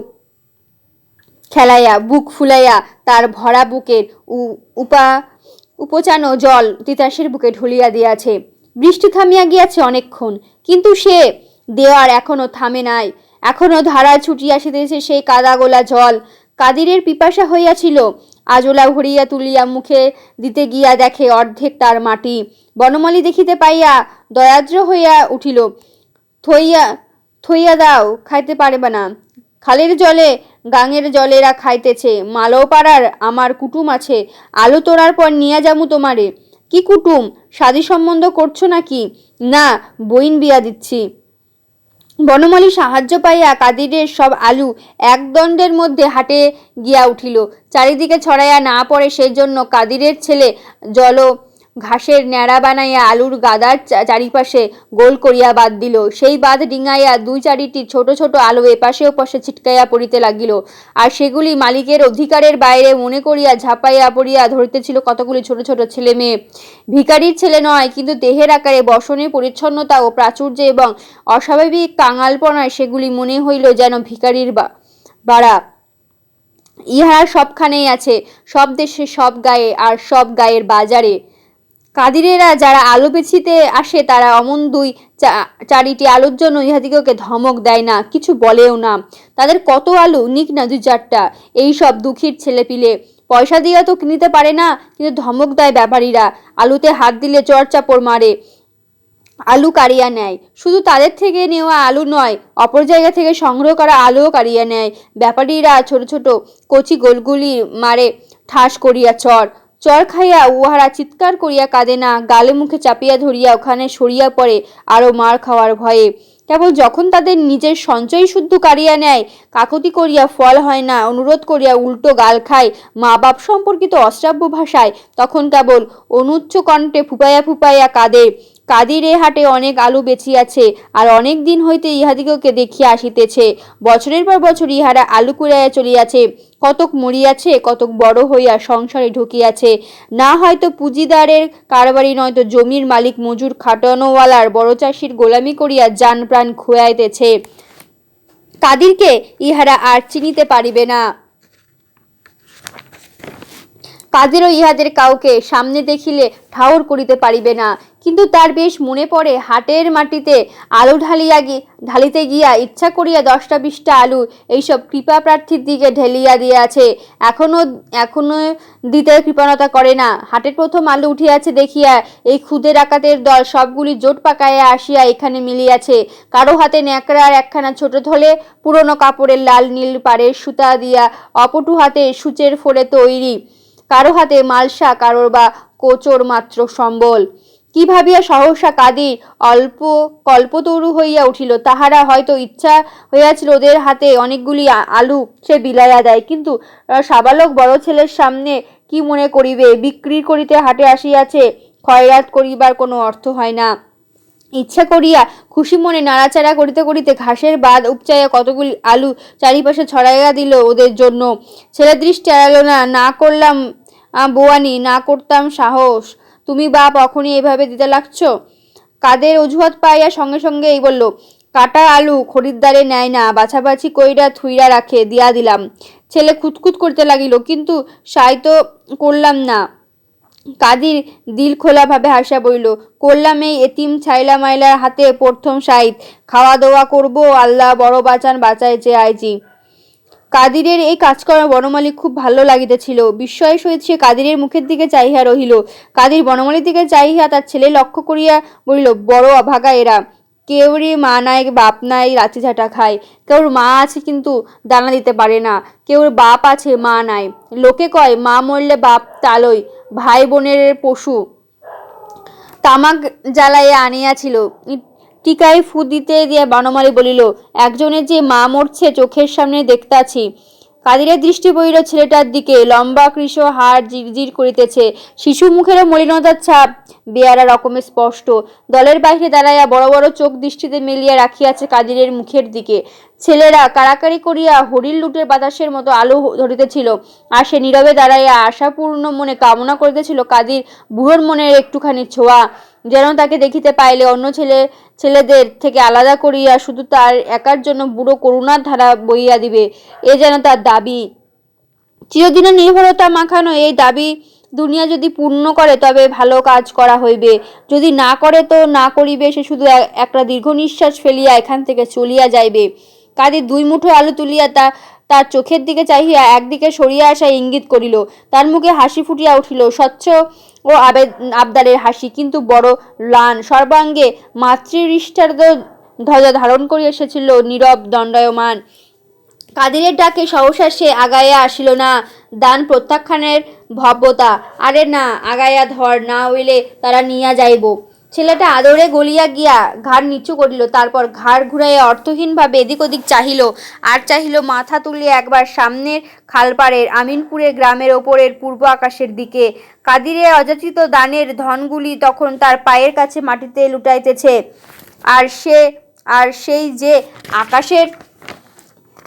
খেলাইয়া বুক ফুলাইয়া তার ভরা বুকের উপচানো জল তিতাসের বুকে ঢুলিয়া দিয়াছে। বৃষ্টি থামিয়া গিয়াছে অনেকক্ষণ, কিন্তু সে দেওয়ার এখনো থামে নাই। এখনো ধারায় ছুটিয়া আসিতেছে সেই কাদা গোলা জল। কাদিরের পিপাসা হইয়াছিল। আজোলা ভরিয়া তুলিয়া মুখে দিতে গিয়া দেখে অর্ধেক তার মাটি। বনমালী দেখিতে পাইয়া দয়াদ্র হইয়া উঠিল। থইয়া দাও, খাইতে পারবে না। খালের জলে গাঙের জলেরা খাইতেছে। মালপাড়ার আমার কুটুম আছে, আলু তোড়ার পর নিয়া যামু তোমারে। কি কুটুম? শাদী সম্বন্ধ করছো নাকি? না, বইন বিয়া দিচ্ছি। বনমালী সাহায্য পাইয়া কাদিরের সব আলু এক দণ্ডের মধ্যে হাটে গিয়া উঠিল। চারিদিকে ছড়াইয়া না পড়ে সেই জন্য কাদিরের ছেলে জল ঘাসের ন্যাড়া বানাইয়া আলুর গাদার চারিপাশে গোল করিয়া বাঁধ দিল। সেই বাঁধ ডিঙাইয়া 2-4টি ছোট ছোট আলু এপাশে ওপাশে ছিটকাইয়া পড়িতে লাগিল, আর সেগুলি মালিকের অধিকারের বাইরে মনে করিয়া ঝাঁপাইয়া পড়িয়া ধরিতেছিল কতগুলি ছোট ছোট ছেলে মেয়ে। ভিখারির ছেলে নয়, কিন্তু দেহের আকারে, বসনে, পরিচ্ছন্নতা ও প্রাচুর্যে এবং অস্বাভাবিক কাঙালপনায় সেগুলি মনে হইল যেন ভিখারির বাড়া ইহারা সবখানেই আছে, সব দেশে, সব গায়ে, আর সব গায়ের বাজারে। কাদিরেরা যারা আলু বেচিতে আসে তারা অমন দুই চারিটি আলুর জন্য ইহাদিগকে ধমক দেয় না, কিছু বলেও না। তাদের কত আলু, নিক না 2-4টা। এই সব দুঃখীর ছেলেপিলে পয়সা দিয়া তো কিনিতে পারে না, কিন্তু ধমক দেয় ব্যাপারীরা। আলুতে হাত দিলে চড় চাপড় মারে, আলু কাড়িয়া নেয়। শুধু তাদের থেকে নেওয়া আলু নয়, অপর জায়গা থেকে সংগ্রহ করা আলুও কাড়িয়া নেয়। ব্যাপারীরা ছোট ছোট কচি গোলগুলি মারে ঠাস করিয়া চর খাইয়া উহারা চিৎকার করিয়া কাঁদে না, গালে মুখে চাপিয়া ধরিয়া ওখানে সরিয়া পড়ে আরো মার খাওয়ার ভয়ে। কেবল যখন তাদের নিজের সঞ্চয় শুদ্ধ কাড়িয়া নেয়, কাকুতি করিয়া ফল হয় না, অনুরোধ করিয়া উল্টো গাল খায় মা বাপ সম্পর্কিত অশ্রাব্য ভাষায়, তখন কেবল অনুচ্চ কণ্ঠে ফুপাইয়া ফুপাইয়া কাঁদে। কাদির এ হাটে অনেক আলু বেচিয়াছে, আর অনেক দিন হইতে ইহাদিগকে দেখিয়া আসিতেছে। বছরের পর বছর ইহারা আলু কুড়াইয়া চলিয়াছে, কতক মরিয়াছে, কতক বড় হইয়া সংসারে ঢুকিয়াছে। না হয়তো পুঁজিদারের কারবারি, নয়তো জমির মালিক মজুর খাটানোওয়ালার বড় চাষির গোলামি করিয়া জান প্রাণ খুয়াইতেছে। কাদিরকে ইহারা আর চিনিতে পারিবে না। কাদেরও ইহাদের কাউকে সামনে দেখিলে ঠাউর করিতে পারিবে না। কিন্তু তার বেশ মনে পড়ে, হাটের মাটিতে আলু ঢালিতে গিয়া ইচ্ছা করিয়া 10টা-20টা আলু এইসব কৃপা প্রার্থীর দিকে ঢেলিয়া দিয়াছে। এখনো দিতে কৃপণতা করে না। হাটের প্রথম আলু উঠিয়াছে দেখিয়া এই ক্ষুদে ডাকাতের দল সবগুলি জোট পাকাইয়া আসিয়া এখানে মিলিয়াছে। কারো হাতে ন্যাকড়ার একখানা ছোট থলে, পুরনো কাপড়ের লাল নীল পাড়ের সুতা দিয়া, অপটু হাতে সূচের ফোড়ে তৈরি, কারো হাতে মালসা, কারোর বা কোচর মাত্র সম্বল। কি ভাবিয়া সহসা কাদির অল্প কল্পতরু হইয়া উঠিল। তাহারা হয়তো ইচ্ছা হইয়াছিল ওদের হাতে অনেকগুলি আলু সে বিলাইয়া দেয়, কিন্তু সাবালক বড় ছেলের সামনে কি মনে করিবে? বিক্রি করিতে হাটে আসিয়াছে, খয়রাত করিবার কোনো অর্থ হয় না। ইচ্ছা করিয়া খুশি মনে নাড়াচাড়া করিতে করিতে ঘাসের বাদ উপচাইয়া কতগুলি আলু চারিপাশে ছড়াইয়া দিল ওদের জন্য। ছেলে দৃষ্টি এড়ালো না। না করলাম বোয়ানি, না করতাম সাহস, তুমি বাপ এখনই এভাবে দিতে লাগছ? কাদের অজুহাত পাইয়া সঙ্গে সঙ্গে এই বলল, কাটা আলু খরিদ্দারে নেয় না, বাছাবাছি কইরা থুইরা রাখে, দিয়া দিলাম। ছেলে খুঁতখুত করতে লাগিল, কিন্তু সাই তো করলাম না। কাদির দিল খোলা ভাবে হাসিয়া বলিল, করলাম এই এতিম ছাইলা মাইলার হাতে প্রথম সাইত, খাওয়া দাওয়া করবো, আল্লাহ বড় বাঁচান, বাঁচাইছে আইজি। কাদিরের এই কাজকর্ম বনমালী খুব ভালো লাগিতেছিল। বিস্ময়ের সহিত সে কাদিরের মুখের দিকে চাহিয়া রহিল। কাদির বনমালীর দিকে চাহিয়া তার ছেলে লক্ষ্য করিয়া বলিল, বড় অভাগা এরা, কেউরই মা নাই, বাপ নাই, লাঠি ঝাঁটা খায়। কেউর মা আছে কিন্তু দানা দিতে পারে না, কেউর বাপ আছে মা নাই। লোকে কয় মা মরলে বাপ তালই, ভাই বোনের পশু। তামাক জ্বালাইয়া আনিয়াছিল, টিকায় ফু দিতে দিয়া বনমালী বলিল, একজনের যে মা মরছে চোখের সামনে দেখতাছি। কাদিরের দৃষ্টি পড়িল ছেলেটার দিকে। লম্বা কৃশ, হাড় জিরজির করিতেছে, শিশু মুখেরও মলিনতার ছাপ বেয়ারা রকমের স্পষ্ট। দলের বাহিরে দাঁড়াইয়া বড় বড় চোখ দৃষ্টিতে মেলিয়া রাখিয়াছে কাদিরের মুখের দিকে। ছেলেরা কাড়াকাড়ি করিয়া হরিণ লুটের বাতাসের মতো আলু ধরিতেছিল, আর সে নীরবে দাঁড়াইয়া আশাপূর্ণ মনে কামনা করিতেছিল কাদির বুড়োর মনের একটুখানি ছোঁয়া, যেন তাকে দেখিতে পাইলে অন্য ছেলেদের থেকে আলাদা করিয়া শুধু তার একার জন্য বুড়ো করুণার ধারা বইয়া দিবে, এ যেন তার দাবি। চিরদিনের নির্ভরতা মাখানো এই দাবি দুনিয়া যদি পূর্ণ করে তবে ভালো কাজ করা হইবে, যদি না করে তো না করিবে। সে শুধু একটা দীর্ঘ নিঃশ্বাস ফেলিয়া এখান থেকে চলিয়া যাইবে। কাদির 2 মুঠো আলু তুলিয়া তার চোখের দিকে চাহিয়া একদিকে সরিয়া আসা ইঙ্গিত করিল। তার মুখে হাসি ফুটিয়া উঠিল, স্বচ্ছ ও আবদারের হাসি, কিন্তু বড় ম্লান। সর্বাঙ্গে মাতৃহৃষ্টার ধ্বজা ধারণ করিয়া এসেছিল নীরব দণ্ডায়মান। কাদিরের ডাকে সহসা সে আগাইয়া আসিল না। দান প্রত্যাখ্যানের ভব্যতা। আরে না, আগাইয়া ধর, না হইলে তারা নিয়া যাইব। ছেলেটা আদরে গলিয়া গিয়া ঘাড় নিচু করিল, তারপর ঘাড় ঘুরাইয়া অর্থহীনভাবে এদিক ওদিক চাহিল, আর চাহিল মাথা তুলিয়া একবার সামনের খালপাড়ের আমিনপুরের গ্রামের ওপরের পূর্ব আকাশের দিকে। কাদিরের অযাচিত দানের ধনগুলি তখন তার পায়ের কাছে মাটিতে লুটাইতেছে, আর সেই যে আকাশের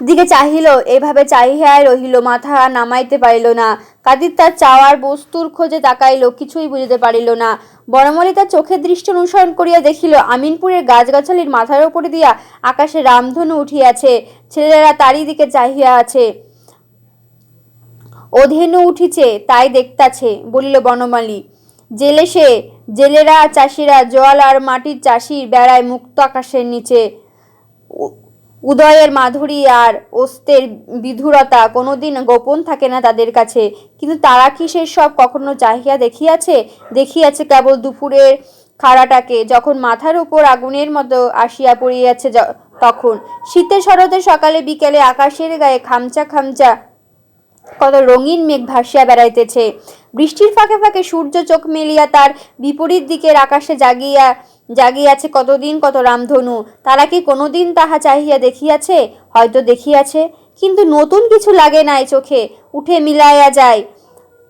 দিকে চাহিল, এভাবে চাহিয়াই রহিল, মাথা নামাইতে পারিল না। কাদির তার চাওয়ার বস্তুর খোঁজে তাকাইল, কিছুই বুঝিতে পারিল না। বনমালী তার চোখের দৃষ্টি অনুসরণ করিয়া দেখিল আমিনপুরের গাছগাছালির মাথার উপরে দিয়া আকাশে রামধনু উঠিয়াছে। ছেলেরা তারই দিকে চাহিয়া আছে। ও ধেনু উঠিছে তাই দেখতাছে, বলিল বনমালী। জেলেরা চাষিরা জল আর মাটির চাষির বেড়ায় মুক্ত আকাশের নিচে। উদয়ের মাধুরী আর অস্তের বিধুরতা কোনোদিন গোপন থাকে না তাদের কাছে। কিন্তু তারা কি সে সব কখনো চাহিয়া দেখিয়াছে কেবল দুপুরের খাড়াটাকে, যখন মাথার উপর আগুনের মতো আসিয়া পড়িয়াছে। তখন শীতের শরতের সকালে বিকেলে আকাশের গায়ে খামচা খামচা কত রঙিন মেঘ ভাসিয়া বেড়াইতেছে। বৃষ্টির ফাঁকে ফাঁকে সূর্য চোখ মেলিয়া তার বিপরীত দিকের আকাশে জাগিয়াছে কতদিন কত রামধনু। তারা কি কোনোদিন তাহা চাহিয়া দেখিয়াছে? হয়তো দেখিয়াছে, কিন্তু নতুন কিছু লাগে নাই চোখে, উঠে মিলাইয়া যায়।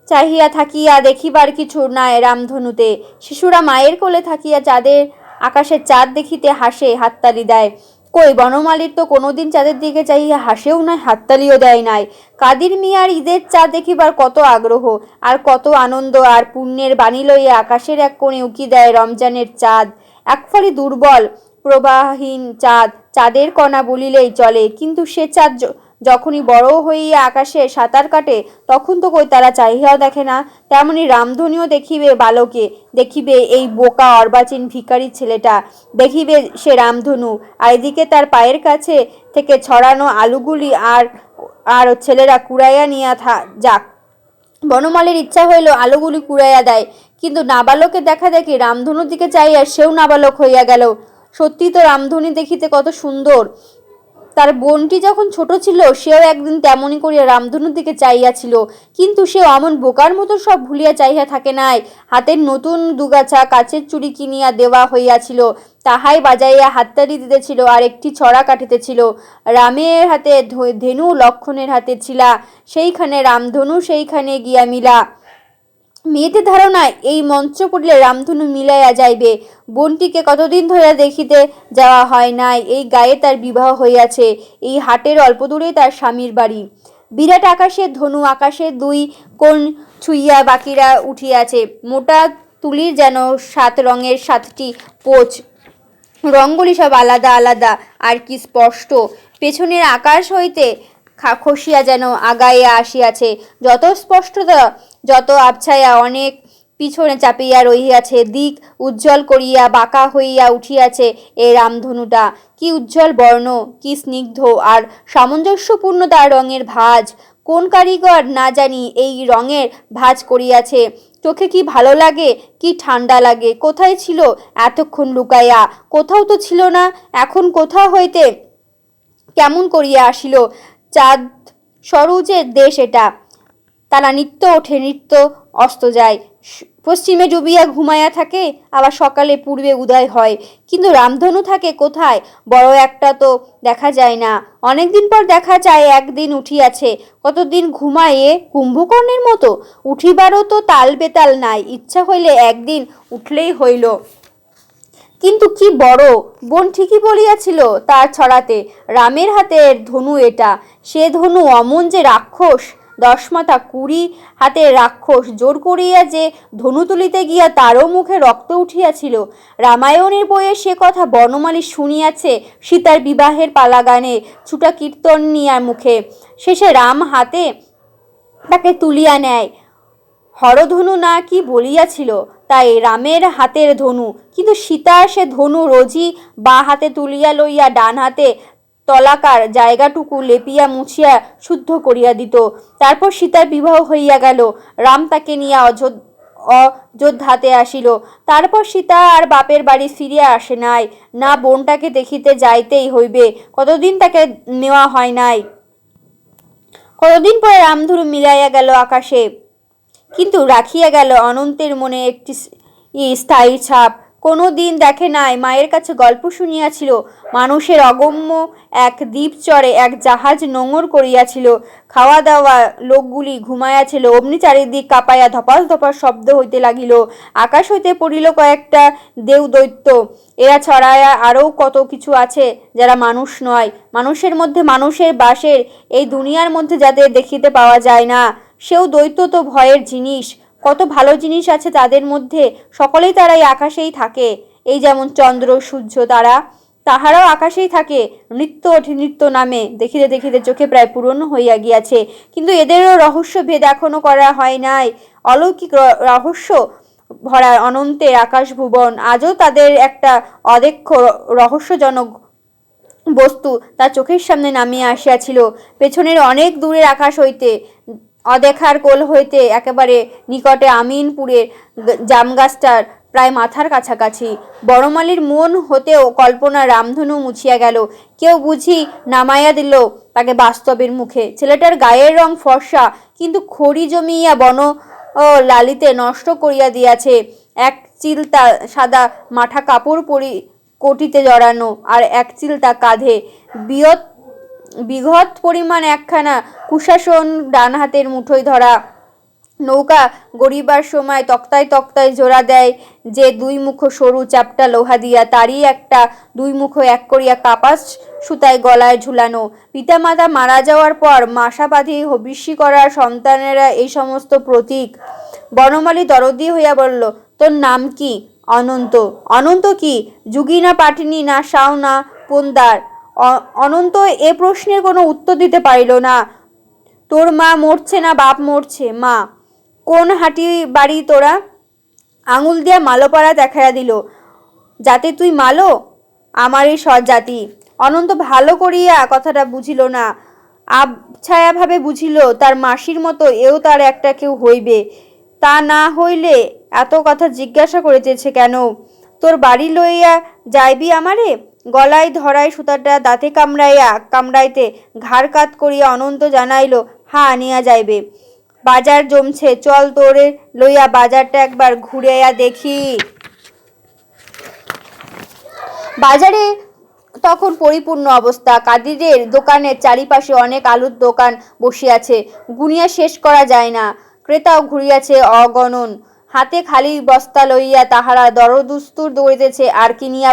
চাহিয়া থাকিয়া দেখিবার কিছু নাই রামধনুতে। শিশুরা মায়ের কোলে থাকিয়া আকাশের চাঁদ দেখিতে হাসে, হাততালি দেয়। কই, বনমালীর তো কোনোদিন চাঁদের দিকে চাহিয়া হাসেও নাই, হাততালিও দেয় নাই। কাদির মিয়ার ঈদের চাঁদ দেখিবার কত আগ্রহ আর কত আনন্দ, আর পুণ্যের বাণী লইয়া আকাশের এক কোণে উকি দেয় রমজানের চাঁদ, একফালি দুর্বল প্রবাহহীন চাঁদ, চাঁদের কণা বলিলেই চলে। কিন্তু সে চাঁদ যখনই বড় হইয়া আকাশে সাঁতার কাটে, তখন তো কই তারা চাহিয়াও দেখে না। তেমনি রামধনুও দেখিবে বালকে, দেখিবে এই বোকা অর্বাচীন ভিখারি ছেলেটা, দেখিবে সে রামধনু, আর এদিকে তার পায়ের কাছে থেকে ছড়ানো আলুগুলি আর ছেলেরা কুড়াইয়া নিয়া যাক। বনমালীর ইচ্ছা হইল আলুগুলি কুড়াইয়া দেয়, কিন্তু নাবালকের দেখা দেখি রামধনুর দিকে চাইয়া সেও নাবালক হইয়া গেল। সত্যি তো রামধনু দেখিতে কত সুন্দর। তার বোনটি যখন ছোট ছিল, সেও একদিন তেমনি করিয়া রামধনুর দিকে চাইয়াছিল, কিন্তু সে অমন বোকার মতো সব ভুলিয়া চাইয়া থাকে নাই। হাতের নতুন দুগাছা কাচের চুড়ি কিনিয়া দেওয়া হইয়াছিল, তাহাই বাজাইয়া হাততালি দিতেছিল আর একটি ছড়া কাটিতেছিল। রামের হাতে ধেনু, লক্ষণের হাতে ছিলা, সেইখানে রামধনু সেইখানে গিয়া মিলা। মেয়েদের ধারণায় এই মঞ্চ পড়িলে রামধনু মিলাইয়া যাইবে। বোনটিকে কতদিন ধরিয়া দেখিতে যাওয়া হয় নাই। এই গায়ে তার বিবাহ হইয়াছে, এই হাটের অল্প দূরেই তার স্বামীর বাড়ি। বিরাট আকাশের ধনু আকাশের দুই কোণ ছুঁইয়া বাকিরা উঠিয়াছে। মোটা তুলির যেন 7 রঙের 7টি পোচ, রঙগুলি সব আলাদা আলাদা, আর কি স্পষ্ট। পেছনের আকাশ হইতে খসিয়া যেন আগাইয়া আসিয়াছে, যত স্পষ্টতা যত আবছায়া অনেক পিছনে চাপিয়া রহিয়াছে। দিক উজ্জ্বল করিয়া বাঁকা হইয়া উঠিয়াছে এই রামধনুটা। কি উজ্জ্বল বর্ণ, কি স্নিগ্ধ আর সামঞ্জস্যপূর্ণ তার রঙের ভাঁজ। কোন কারিগর না জানি এই রঙের ভাঁজ করিয়াছে। চোখে কি ভালো লাগে, কি ঠান্ডা লাগে। কোথায় ছিল এতক্ষণ লুকাইয়া? কোথাও তো ছিল না, এখন কোথা হইতে কেমন করিয়া আসিল? চাঁদ সরোজের দেশ এটা। তারা নিত্য ওঠে, নিত্য অস্ত যায়, পশ্চিমে ডুবিয়া ঘুমাইয়া থাকে, আবার সকালে পূর্বে উদয় হয়। কিন্তু রামধনু থাকে কোথায়? বড় একটা তো দেখা যায় না। অনেকদিন পর দেখা যায় একদিন উঠিয়াছে। কতদিন ঘুমায়ে কুম্ভকর্ণের মতো? উঠিবারও তো তাল বেতাল নাই, ইচ্ছা হইলে একদিন উঠলেই হইল। কিন্তু কি বড়! বোন ঠিকই বলিয়াছিল তার ছড়াতে, রামের হাতের ধনু এটা। সে ধনু অমন যে রাক্ষস, 10 মাথা 20 হাতের রাক্ষস। জোর করিয়া যে ধনু তুলিতে গিয়া তারও মুখে রক্ত উঠিয়াছিল। রামায়ণের বইয়ে সে কথা বনমালী শুনিয়াছে সীতার বিবাহের পালাগানে ছুটা কীর্তনিয়ার মুখে। শেষে রাম হাতে তাকে তুলিয়া নেয়। হরধনু না কি বলিয়াছিল, তাই রামের হাতের ধনু। কিন্তু সীতার সে ধনু রোজই বাঁ হাতে তুলিয়া লইয়া ডান হাতে তলাকার জায়গাটুকু লেপিয়া মুছিয়া শুদ্ধ করিয়া দিত। তারপর সীতার বিবাহ হইয়া গেল। রাম তাকে নিয়া অযোধ্যাতে আসিল। তারপর সীতা আর বাপের বাড়ি ফিরিয়া আসে নাই। না, বোনটাকে দেখিতে যাইতেই হইবে। কতদিন তাকে নেওয়া হয় নাই। কতদিন পরে রামধনু মিলাইয়া গেল আকাশে, কিন্তু রাখিয়া গেল অনন্তের মনে একটি স্থায়ী ছাপ। কোনো দিন দেখে নাই, মায়ের কাছে গল্প শুনিয়াছিল, মানুষের অগম্য এক দ্বীপচরে এক জাহাজ নোঙর করিয়াছিল, খাওয়া দাওয়া লোকগুলি ঘুমাইয়াছিল, অমনি চারিদিক কাঁপাইয়া ধপাস ধপাস শব্দ হইতে লাগিল, আকাশ হইতে পড়িল কয়েকটা দেউ দৈত্য। এরা ছড়াইয়া আরও কত কিছু আছে যারা মানুষ নয়, মানুষের মধ্যে মানুষের বাসের এই দুনিয়ার মধ্যে যাদের দেখিতে পাওয়া যায় না, সেও দৈত্য তো ভয়ের জিনিস। কত ভালো জিনিস আছে তাদের মধ্যে, সকলেই তারাই আকাশেই থাকে, এই যেমন চন্দ্র সূর্য তারা, তাহারাও আকাশেই থাকে, নৃত্য নৃত্য নামে। দেখিতে দেখিতে চোখে প্রায় পূরণ হইয়া গিয়াছে, কিন্তু এদেরও রহস্য ভেদ এখনো করা হয় নাই। অলৌকিক রহস্য ভরা অনন্তের আকাশ ভুবন, আজও তাদের একটা অদেক্ষ রহস্যজনক বস্তু তার চোখের সামনে নামিয়া আসিয়াছিল, পেছনের অনেক দূরের আকাশ হইতে, অদেখার কোল হইতে একেবারে নিকটে আমিনপুরের জামগাছটার প্রায় মাথার কাছাকাছি। বড়মালির মন হতেও কল্পনা রামধনু মুছিয়া গেল, কেউ বুঝি নামাইয়া দিল তাকে বাস্তবের মুখে। ছেলেটার গায়ের রং ফর্সা, কিন্তু খড়ি জমিয়া বন লালিতে নষ্ট করিয়া দিয়াছে। এক চিলতা সাদা মাঠা কাপড় পরি কোটিতে জড়ানো, আর এক চিলতা কাঁধে, বিঘত পরিমাণ একখানা কুশাসন ডান হাতের মুঠোয় ধরা। নৌকা গড়িবার সময় তক্তায় তক্তায় জোড়া দেয় যে দুই মুখো সরু চ্যাপ্টা লোহা দিয়া, তারই একটা দুই মুখো এক করিয়া কাপাস সুতায় গলায় ঝুলানো। পিতামাতা মারা যাওয়ার পর মাসা বাঁধি হবিষ্যি করার সন্তানেরা এই সমস্ত প্রতীক। বনমালী দরদি হইয়া বলল, তোর নাম কি? অনন্ত। অনন্ত কি? যুগী না পাঠিনী না সাও না পোন্দার? অনন্ত এ প্রশ্নের কোনো উত্তর দিতে পারিল না। তোর মা মরছে না বাপ মরছে? মা। কোন হাটি বাড়ি তোরা? আঙুল দিয়া মালোপাড়া দেখাইয়া দিল। যাতে তুই মালো? আমারই সৎ জাতি। অনন্ত ভালো করিয়া কথাটা বুঝিল না, আবছায়াভাবে বুঝিল তার মাসির মতো এও তার একটা কেউ হইবে। তা না হইলে এত কথা জিজ্ঞাসা করিতেছে কেন? তোর বাড়ি লইয়া যাইবি আমারে? গলায় ধরায় সুতাটা দাঁতে কামড়াইতে ঘাড় কাত করিয়া অনন্ত জানাইল, হা নিয়া যাইবে। বাজার জমছে, চল তোরে লইয়া বাজারটা একবার ঘুরিয়া দেখি। বাজারে তখন পরিপূর্ণ অবস্থা। কাদিরের দোকানের চারিপাশে অনেক আলুর দোকান বসিয়াছে, গুনিয়া শেষ করা যায় না। ক্রেতাও ঘুরিয়াছে অগণন, হাতে খালি বস্তা লইয়া তাহারা দরদুস্তুর দৌড়িতেছে, আর কিনিয়া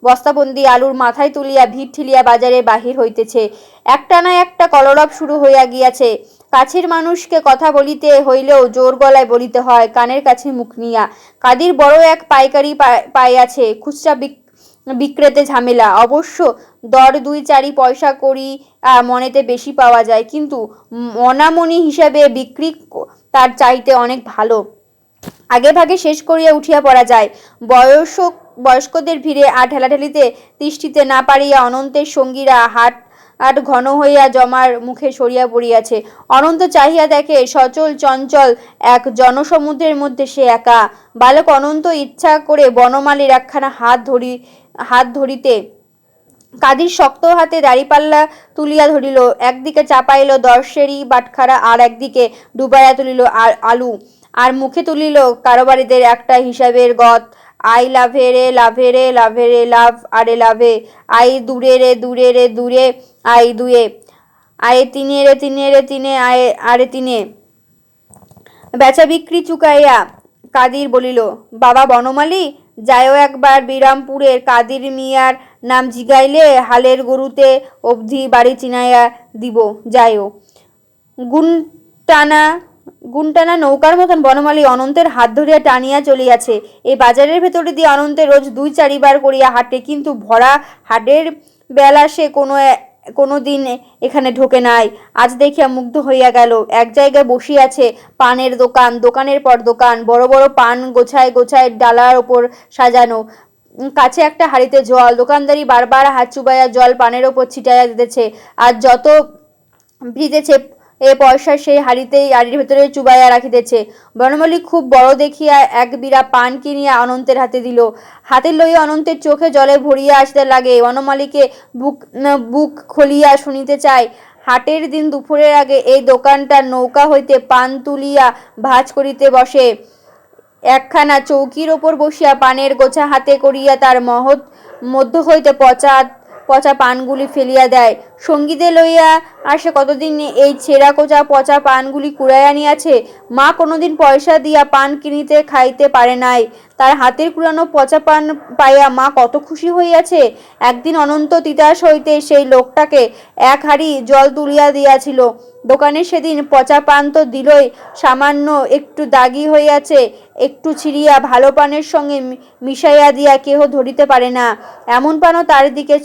বস্তাবন্দি আলুর মাথায় তুলিয়া ভিড় ঠেলিয়া বাজারে বাহির হইতেছে। একটা না একটা কলরব শুরু হইয়া গিয়াছে। কাছের মানুষকে কথা বলিতে হইলেও জোর গলায় বলিতে হয়, কানের কাছে মুখ নিয়া। কাদির বড় এক পাইকারি পাইয়াছে, খুচরা বিক্রেতে ঝামেলা। অবশ্য দর 2-4 পয়সা করি মনেতে বেশি পাওয়া যায়, কিন্তু মনামনি হিসাবে বিক্রি তার চাইতে অনেক ভালো। আগে ভাগে শেষ করিয়া উঠিয়া পড়া যায়। বয়স্কদের ভিড়ে আর ঠেলাঠেলিতে তিষ্ঠিতে না পারিয়া অনন্তের সঙ্গীরা হাট ঘন হইয়া জমার মুখে সরিয়া পড়িয়াছে। অনন্ত চাহিয়া দেখে, সচল চঞ্চল এক জনসমুদ্রের মধ্যে সে একা। বালক অনন্ত ইচ্ছা করে বনমালীর একখানা হাত ধরিতে কাদির শক্ত হাতে দাড়িপাল্লা তুলিয়া ধরিল, একদিকে চাপাইল দর্শেরি বাটখারা, আর একদিকে ডুবাইয়া তুলিল আলু, আর মুখে তুলিল কারবারিদের একটা হিসাবের গত। আই লাভে রে লাভে রে লাভে রে লাভ, আরে লাভে। আই দূরে রে দূরে রে দূরে, আই দুয়ে। আয়ে তিনে রে তিনে রে তিনে, আয়ে আরে তিনে। বেচা বিক্রি চুকাইয়া কাদির বলিল, বাবা বনমালী, যাইও একবার বিরামপুরের কাদির মিয়ার নাম জিগাইলে হালের গরুতে অবধি বাড়ি চিনাইয়া দিব, যাইও। গুনটানা নৌকার মতন বনমালী অনন্তের হাত ধরিয়া টানিয়া চলিয়াছে। এই বাজারের ভেতরে দিয়ে অনন্তের রোজ 2-4 বার করিয়া হাঁটে, কিন্তু ভরা হাটের বেলা সে কোনো দিন এখানে ঢোকে নাই। আজ দেখিয়া মুগ্ধ হইয়া গেল। এক জায়গায় বসিয়াছে পানের দোকান, দোকানের পর দোকান, বড় বড় পান গোছায় গোছায় ডালার ওপর সাজানো, কাছে একটা হাঁড়িতে জল। দোকানদারি বারবার হাত চুবাইয়া জল পানের ওপর ছিটাইয়া দিতেছে, আর যত ভিজেছে এ পয়সা সেই হাড়ির ভেতরে চুবাইয়া রাখিতেছে। বনমালী খুব বড় দেখিয়া এক বিড়া পান কিনিয়া অনন্তের হাতে দিল। হাতে লইয়া অনন্তের চোখে জলে ভরিয়া আসতে লাগে। বনমালীকে বুক খুলিয়া শুনিতে চায়। হাটের দিন দুপুরের আগে এই দোকানটার নৌকা হইতে পান তুলিয়া ভাঁজ করিতে বসে। একখানা চৌকির ওপর বসিয়া পানের গোছা হাতে করিয়া তার মধ্য হইতে পচা পচা পানগুলি ফেলিয়া দেয়। সঙ্গীদের লইয়া আসে কতদিন এই ছেঁড়া কোচা পচা পানগুলি কুড়াইয়া আনিয়াছে। মা কোনোদিন পয়সা দিয়া পান কিনিতে খাইতে পারে নাই। তার হাতের কুড়ানো পচা পান পাইয়া মা কত খুশি হইয়াছে। একদিন অনন্ত তিতাস হইতে সেই লোকটাকে এক হাঁড়ি জল তুলিয়া দিয়াছিল। দোকানে সেদিন পচা পান তো দিলই, সামান্য একটু দাগি হইয়াছে, একটু ছিঁড়িয়া ভালো পানের সঙ্গে মিশাইয়া দিয়া কেহ ধরিতে পারে না এমন পানও তার দিকে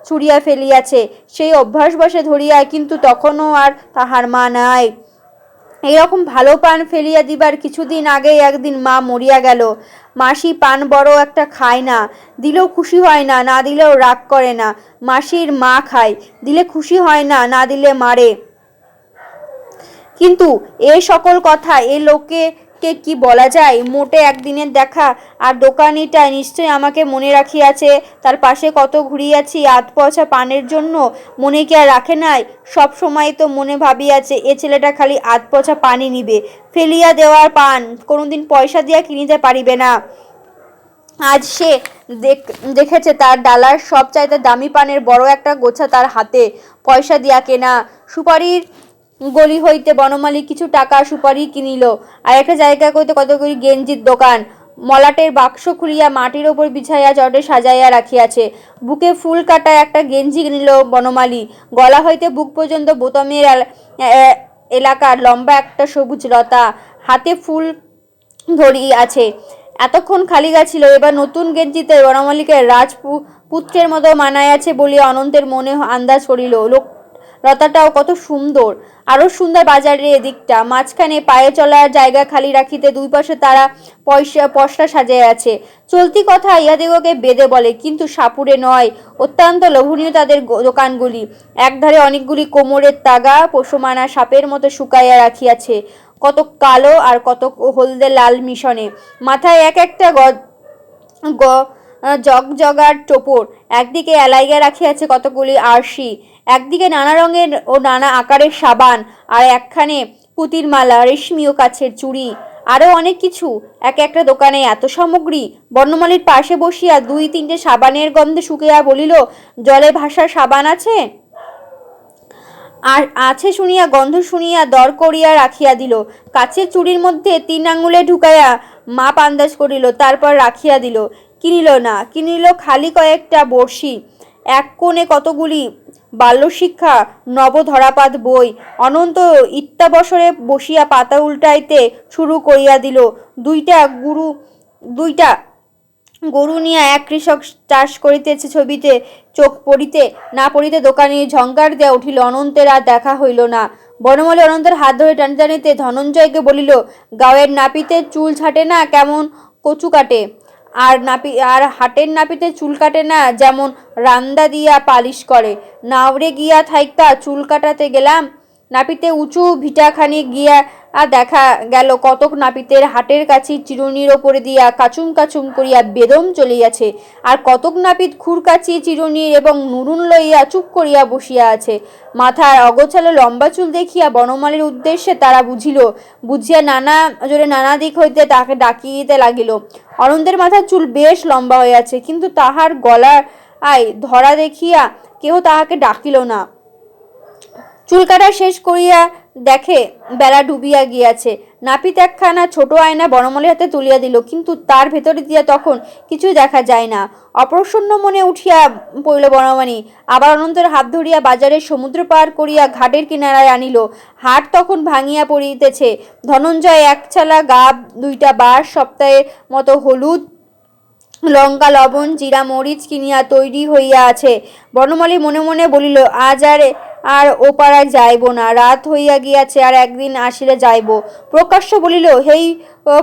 ছুঁড়িয়া ফেলিয়াছে। সেই অভ্যাসবশে ধরিয়া, কিন্তু তখনও আর তাহার মা নাই। এইরকম ভালো পান ফেলিয়া দিবার কিছুদিন আগেই একদিন মা মরিয়া গেল। মাসি পান বড় একটা খায় না, দিলেও খুশি হয় না, না দিলেও রাগ করে না। মাসির মা খায়, দিলে খুশি হয় না, না দিলে মারে। কিন্তু এ সকল কথা এ লোকে কি বলা যায়? মোটে একদিনের দেখা। আর দোকানিটা নিশ্চয় আমাকে মনে রাখিয়াছে। তার পাশে কত ঘুরিয়াছি আধ পয়সা পানের জন্য, মনে কি আর রাখে নাই? সব সময় তো মনে ভাবিয়াছে এ ছেলেটা খালি আধ পয়সা পানি নিবে, ফেলিয়া দেওয়ার পান কোনোদিন পয়সা দিয়া কিনিতে পারিবে না। আজ সে দেখেছে তার ডালার সব চাইতে দামি পানের বড় একটা গোছা তার হাতে, পয়সা দিয়া কেনা। সুপারির গলি হইতে বনমালী কিছু টাকা সুপারি কিনিল। আর একটা জায়গা হইতে কতগুলি গেঞ্জির দোকান। মলাটের বাক্স খুলিয়া মাটির ওপর বিছাইয়া চটে সাজাইয়া রাখিয়াছে। বুকে ফুল কাটা একটা গেঞ্জি কিনিল বনমালী। গলা হইতে বুক পর্যন্ত বোতামের এলাকার লম্বা একটা সবুজ লতা, হাতে ফুল ধরিয়াছে। এতক্ষণ খালি গা ছিল, এবার নতুন গেঞ্জিতে বনমালীকে রাজপুত্রের মতো মানাইয়াছে বলিয়া অনন্তের মনে আন্দাজ করিল। লতাটাও কত সুন্দর, আরো সুন্দর বাজারের এদিকটা। মাঝখানে পায়ে চলার জায়গা খালি রাখিতে দুই পাশে তারা পশরা সাজাইয়াছে। চলতি কথা ইহাদিগকে বেদে বলে, কিন্তু সাপুড়ে নয়। অত্যন্ত লোভনীয় তাদের দোকানগুলি। একধারে অনেকগুলি কোমরের তাগা পশুমানা সাপের মতো শুকাইয়া রাখিয়াছে, কত কালো আর কত হলদে লাল মিশনে। মাথায় এক একটা জগজগার টোপর। একদিকে এলাইগা রাখিয়াছে কতগুলি আরশি, একদিকে নানা রঙের ও নানা আকারের সাবান, আর একখানে পুতির মালা, রেশমি ও কাছের চুড়ি, আরো অনেক কিছু। এক একটা দোকানে এত সামগ্রী। বর্ণমালীর পাশে বসিয়া দুই তিনটে সাবানের গন্ধে শুকিয়া বলিল, জলে ভাসার সাবান আছে? আর আছে শুনিয়া গন্ধ শুনিয়া দর করিয়া রাখিয়া দিল। কাছের চুড়ির মধ্যে 3 আঙ্গুলে ঢুকাইয়া মাপ আন্দাজ করিল, তারপর রাখিয়া দিল। কিনিল না, কিনিল খালি কয়েকটা বড়শি, এক কোণে কতগুলি বাল্যশিক্ষা নবধরাপাত বই। অনন্ত ইত্যাবসরে বসিয়া পাতা উল্টাইতে শুরু করিয়া দিল। দুইটা গরু নিয়া এক কৃষক চাষ করিতেছে, ছবিতে চোখ পড়িতে না পড়িতে দোকানে ঝঙ্কার দিয়া উঠিল। অনন্তের আর দেখা হইল না। বনমালী অনন্তের হাত ধরে টানিতে টানিতে ধনঞ্জয়কে বলিল, গাঁয়ের নাপিতে চুল ছাটে না, কেমন কচু কাটে, আর হাটের নাপিতে চুল কাটে না, যেমন রান্দা দিয়া পালিশ করে। নাওরে গিয়া থাইকা চুল কাটাতে গেলাম, নাপিতে উঁচু ভিটাখানি গিয়া দেখা গেল কতক নাপিতের হাটের কাছি চিরুনির ওপরে দিয়া কাচুম কাচুম করিয়া বেদম চলিয়াছে, আর কতক নাপিত খুরকাচি চিরুনির এবং নুরুন লইয়া চুপ করিয়া বসিয়া আছে। মাথার অগোছালো লম্বা চুল দেখিয়া বনমালীর উদ্দেশ্যে তারা বুঝিয়া নানা জোরে নানা দিক হইতে তাকে ডাকিতে লাগিল। অনন্তের মাথার চুল বেশ লম্বা হইয়াছে, কিন্তু তাহার গলায় ধরা দেখিয়া কেহ তাহাকে ডাকিল না। চুল কাটা শেষ করিয়া দেখে বেলা ডুবিয়া গিয়াছে। নাপিত একখানা ছোট আয়না বনমালীর হাতে তুলিয়া দিল, কিন্তু তার ভেতরে দিয়া তখন কিছুই দেখা যায় না। অপ্রসন্ন মনে উঠিয়া পড়িল বনমালী। আবার অনন্তের হাত ধরিয়া বাজারের সমুদ্র পার করিয়া ঘাটের কিনারায় আনিল। হাট তখন ভাঙিয়া পড়িতেছে। ধনঞ্জয় এক ছালা গাব, 2টা বাঁশ, সপ্তাহের মতো হলুদ, লঙ্কা, লবণ, জিরা, মরিচ কিনিয়া তৈরি হইয়া আছে। বনমালী মনে মনে বলিল, আজ আর ও পাড়ায় যাইব না, রাত হইয়া গিয়াছে, আর একদিন আসিলে যাইব। প্রকাশ্য বলিল, হেই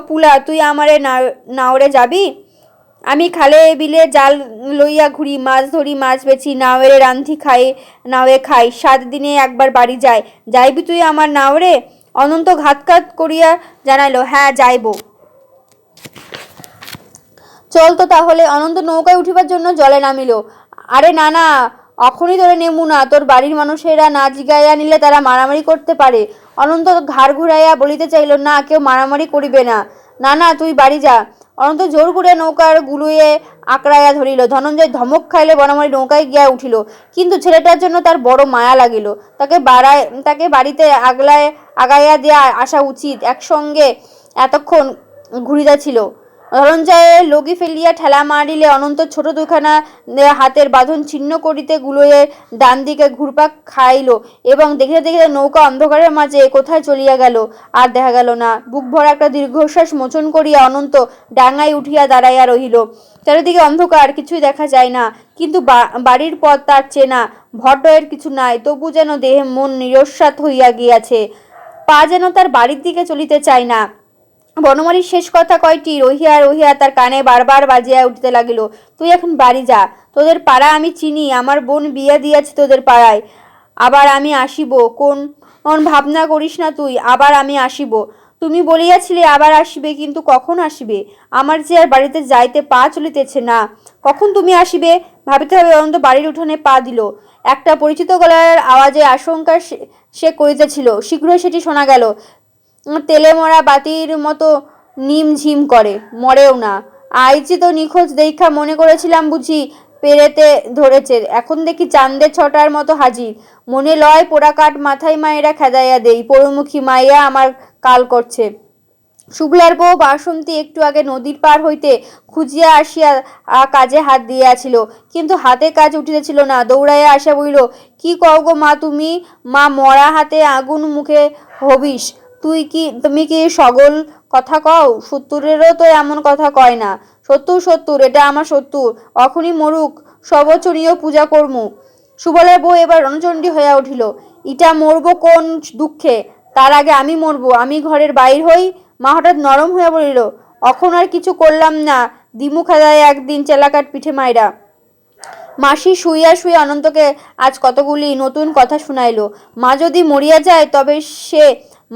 পুলা, তুই আমারে নাওরে যাবি? আমি খালে বিলে জাল লইয়া ঘুরি, মাছ ধরি, মাছ বেচি, নাওরে রান্ধি নাওয়ে খাই, 7 দিনে একবার বাড়ি যাইবি তুই আমার নাওরে? অনন্ত ঘাতঘাত করিয়া জানাইল, হ্যাঁ যাইব। চল তো তাহলে। অনন্ত নৌকায় উঠিবার জন্য জলে নামিল। আরে না না, অখনই তোরে নেমু না, তোর বাড়ির মানুষেরা না জিগাইয়া নিলে তারা মারামারি করতে পারে। অনন্ত ঘাড় ঘুরাইয়া বলিতে চাইল, না, কেউ মারামারি করিবে না, না না, তুই বাড়ি যা। অনন্ত জোর করে নৌকার গুলুয়ে আকড়াইয়া ধরিল। ধনঞ্জয় ধমক খাইলে বনমালী নৌকায় গিয়া উঠিল, কিন্তু ছেলেটার জন্য তার বড় মায়া লাগিল। তাকে বাড়িতে আগাইয়া দেয়া আসা উচিত। একসঙ্গে এতক্ষণ ঘুরিতেছিল। ধনঞ্জয়ের লগি ফেলিয়া ঠেলা মারিলে অনন্ত ছোট দুখানা হাতের বাঁধন ছিন্ন করিতে গুলোয়ের ডান দিকে ঘুরপাক খাইল এবং দেখিতে দেখিতে নৌকা অন্ধকারের মাঝে কোথায় চলিয়া গেল আর দেখা গেল না। বুক ভরা একটা দীর্ঘশ্বাস মোচন করিয়া অনন্ত ডাঙায় উঠিয়া দাঁড়াইয়া রহিল। চারিদিকে অন্ধকার, কিছুই দেখা যায় না, কিন্তু বাড়ির পথ তার চেনা। ভট্টয়ের কিছু নাই, তবু যেন দেহে মন নিরস্বাত হইয়া গিয়াছে। পা যেন তার বাড়ির দিকে চলিতে চায় না। বনমালীর শেষ কথা কয়টি রহিয়া রহিয়া তার কানে বারবার বাজিয়া উঠিতে লাগিল। তুই এখন বাড়ি যা, তোদের পাড়া আমি চিনি, আমার বোন বিয়া দিয়াছে তোদের পাড়ায়। আবার আমি আসিব, কোন ভাবনা করিস না তুই, আবার আমি আসিব। তুমি বলিয়াছিলে আবার আসিবে, কিন্তু কখন আসিবে? আমার যে আর বাড়িতে যাইতে পা চলিতেছে না। কখন তুমি আসিবে ভাবিতে হবে। অনন্ত বাড়ির উঠোনে পা দিল। একটা পরিচিত গলার আওয়াজে আশঙ্কা সে করিতেছিল, শীঘ্রই সেটি শোনা গেল। তেলে মরা বাতির মতো নিম ঝিম করে, মরেও না। আইজি তো নিখোঁজ দেখা মনে করেছিলাম বুঝি পেরেতে ধরেছে, এখন দেখি চাঁদের ছটার মতো হাজির। মনে লয় পোড়া কাঠ মাথায় মায়েরা খেদাইয়া দেই, পরমুখী মাইয়া আমার কাল করছে। শুক্লার বউ বাসন্তী একটু আগে নদীর পার হইতে খুঁজিয়া আসিয়া কাজে হাত দিয়াছিল, কিন্তু হাতে কাজ উঠিতেছিল না। দৌড়াইয়া আসিয়া বলিল, কি কও গো মা তুমি? মা, মরা হাতে আগুন মুখে হবিস। তুমি কি সগল কথা কও? শত্রুরেরও তো এমন কথা কয় না। সত্তর, এটা আমার শত্রুর, অখনই মরুক, সবচনীয় পূজা কর্মু। সুবলের বউ এবার রণচণ্ডী হইয়া উঠিল। ইটা মরবো কোন দুঃখে? তার আগে আমি মরবো, আমি ঘরের বাইর হই। মা হঠাৎ নরম হইয়া বলিল, অখন আর কিছু করলাম না, দিমু খেদায় একদিন চেলাকাট পিঠে মাইরা। মাসি শুইয়া শুইয়া অনন্তকে আজ কতগুলি নতুন কথা শুনাইল। মা যদি মরিয়া যায় তবে সে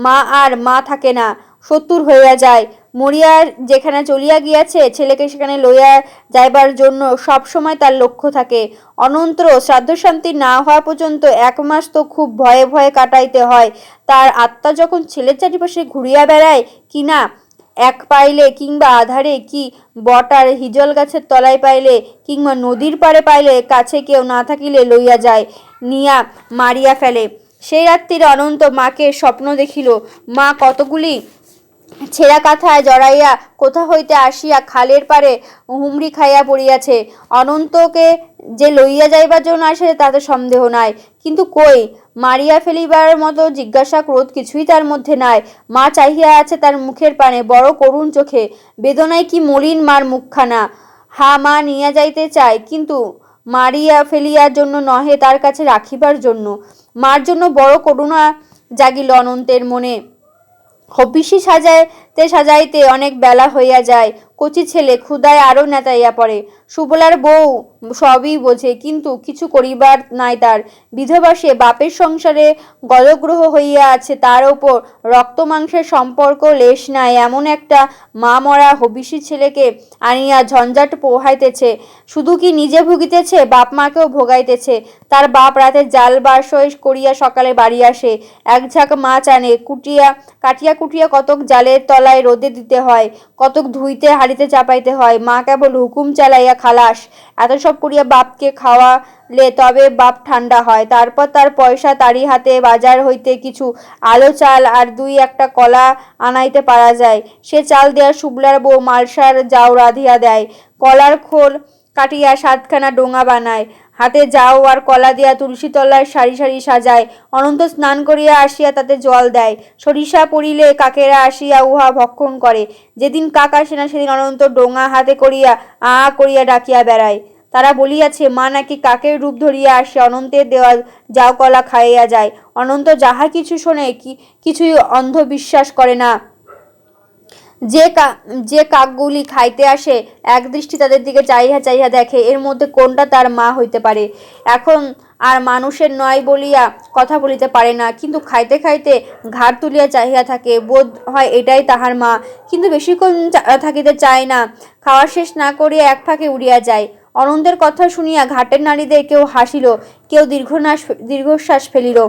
মা আর মা থাকে না, শত্রুর হইয়া যায়। মরিয়া যেখানে চলিয়া গিয়াছে, ছেলেকে সেখানে লইয়া যাইবার জন্য সব সময় তার লক্ষ্য থাকে। অনন্ত শ্রাদ্ধশান্তি না হওয়া পর্যন্ত 1 মাস তো খুব ভয়ে ভয়ে কাটাইতে হয়। তার আত্মা যখন ছেলের চারিপাশে ঘুরিয়া বেড়ায় কিনা, এক পাইলে কিংবা আধারে, কি বটার হিজল গাছের তলায় পাইলে কিংবা নদীর পাড়ে পাইলে, কাছে কেউ না থাকিলে লইয়া যায়, নিয়া মারিয়া ফেলে। সেই রাত্রিরে অনন্ত মাকে স্বপ্ন দেখিল। মা কতগুলি ছেঁড়া কাঁথায় জড়াইয়া কোথা হইতে আসিয়া খালের পাড়ে হুমড়ি খাইয়া পড়িয়াছে। অনন্তকে যে লইয়া যাইবার জন্য আসে তাতে সন্দেহ নাই, কিন্তু কই মারিয়া ফেলিবার মতো জিজ্ঞাসা ক্রোধ কিছুই তার মধ্যে নাই। মা চাহিয়া আছে তার মুখের পানে বড় করুণ চোখে। বেদনায় কি মলিন মার মুখখানা। হা, মা নিয়া যাইতে চায়, কিন্তু মারিয়া ফেলিয়ার জন্য নহে, তার কাছে রাখিবার জন্য। মার জন্য বড় করুণা জাগিল অনন্তের মনে। হবিষি সাজাইতে সাজাইতে অনেক বেলা হইয়া যায়। কচি ছেলে ক্ষুধায় আরো নেতাইয়া পড়ে। সুবলার বউ সবই বোঝে, কিন্তু কিছু করিবার নাই তার। বিধবা সে, বাপের সংসারে গলগ্রহ হইয়া আছে, তার ওপর রক্ত মাংসের সম্পর্ক লেশ নাই, এমন একটা মা মরা হবিষি ছেলেকে আনিয়া ঝঞ্ঝাট পোহাইতেছে। শুধু কি নিজে ভুগিতেছে, বাপ মাকেও ভোগাইতেছে। তার বাপ রাতে জাল বাসয় করিয়া সকালে বাড়ি আসে, এক ঝাঁক মাছ আনে, কাটিয়া কুটিয়া কতক জালের তলায় রোদে দিতে হয়, কতক ধুইতে হাড়িতে চাপাইতে হয়। মা কেবল হুকুম চালাইয়া খালাস। এত সব করিয়া বাপকে খাওয়ালে তবে বাপ ঠান্ডা হয়। তারপর তার পয়সা তারি হাতে বাজার হইতে কিছু আলো চাল আর 2-1টা কলা আনাইতে পারা যায়। সে চাল দেয়া সুবলার বউ মালসার জাউ রাধিয়া দেয়, কলার খোল কাটিয়া 7খানা ডোঙা বানায়, হাতে যাও আর কলা দিয়া তুলসী তলায় সারি সারি সাজায়। অনন্ত স্নান করিয়া আসিয়া তাতে জল দেয়। সরিষা পড়িলে কাকেরা আসিয়া উহা ভক্ষণ করে। যেদিন কাক আসে না, সেদিন অনন্ত ডোঙা হাতে করিয়া করিয়া ডাকিয়া বেড়ায়। তারা বলিয়াছে, মা নাকি কাকের রূপ ধরিয়া আসে, অনন্তের দেওয়া যাও কলা খাইয়া যায়। অনন্ত যাহা কিছু শোনে কিছুই অন্ধবিশ্বাস করে না। যে কাকগুলি খাইতে আসে, এক দৃষ্টি তাদের দিকে চাহিয়া চাহিয়া দেখে, এর মধ্যে কোনটা তার মা হইতে পারে। এখন আর মানুষের নয় বলিয়া কথা বলিতে পারে না, কিন্তু খাইতে খাইতে ঘাড় তুলিয়া চাহিয়া থাকে, বোধ হয় এটাই তাহার মা। কিন্তু বেশিক্ষণ থাকিতে চায় না, খাওয়া শেষ না করিয়া এক ফাঁকে উড়িয়া যায়। অনন্তের কথা শুনিয়া ঘাটের নারীদের কেউ হাসিল, কেউ দীর্ঘশ্বাস ফেলিল।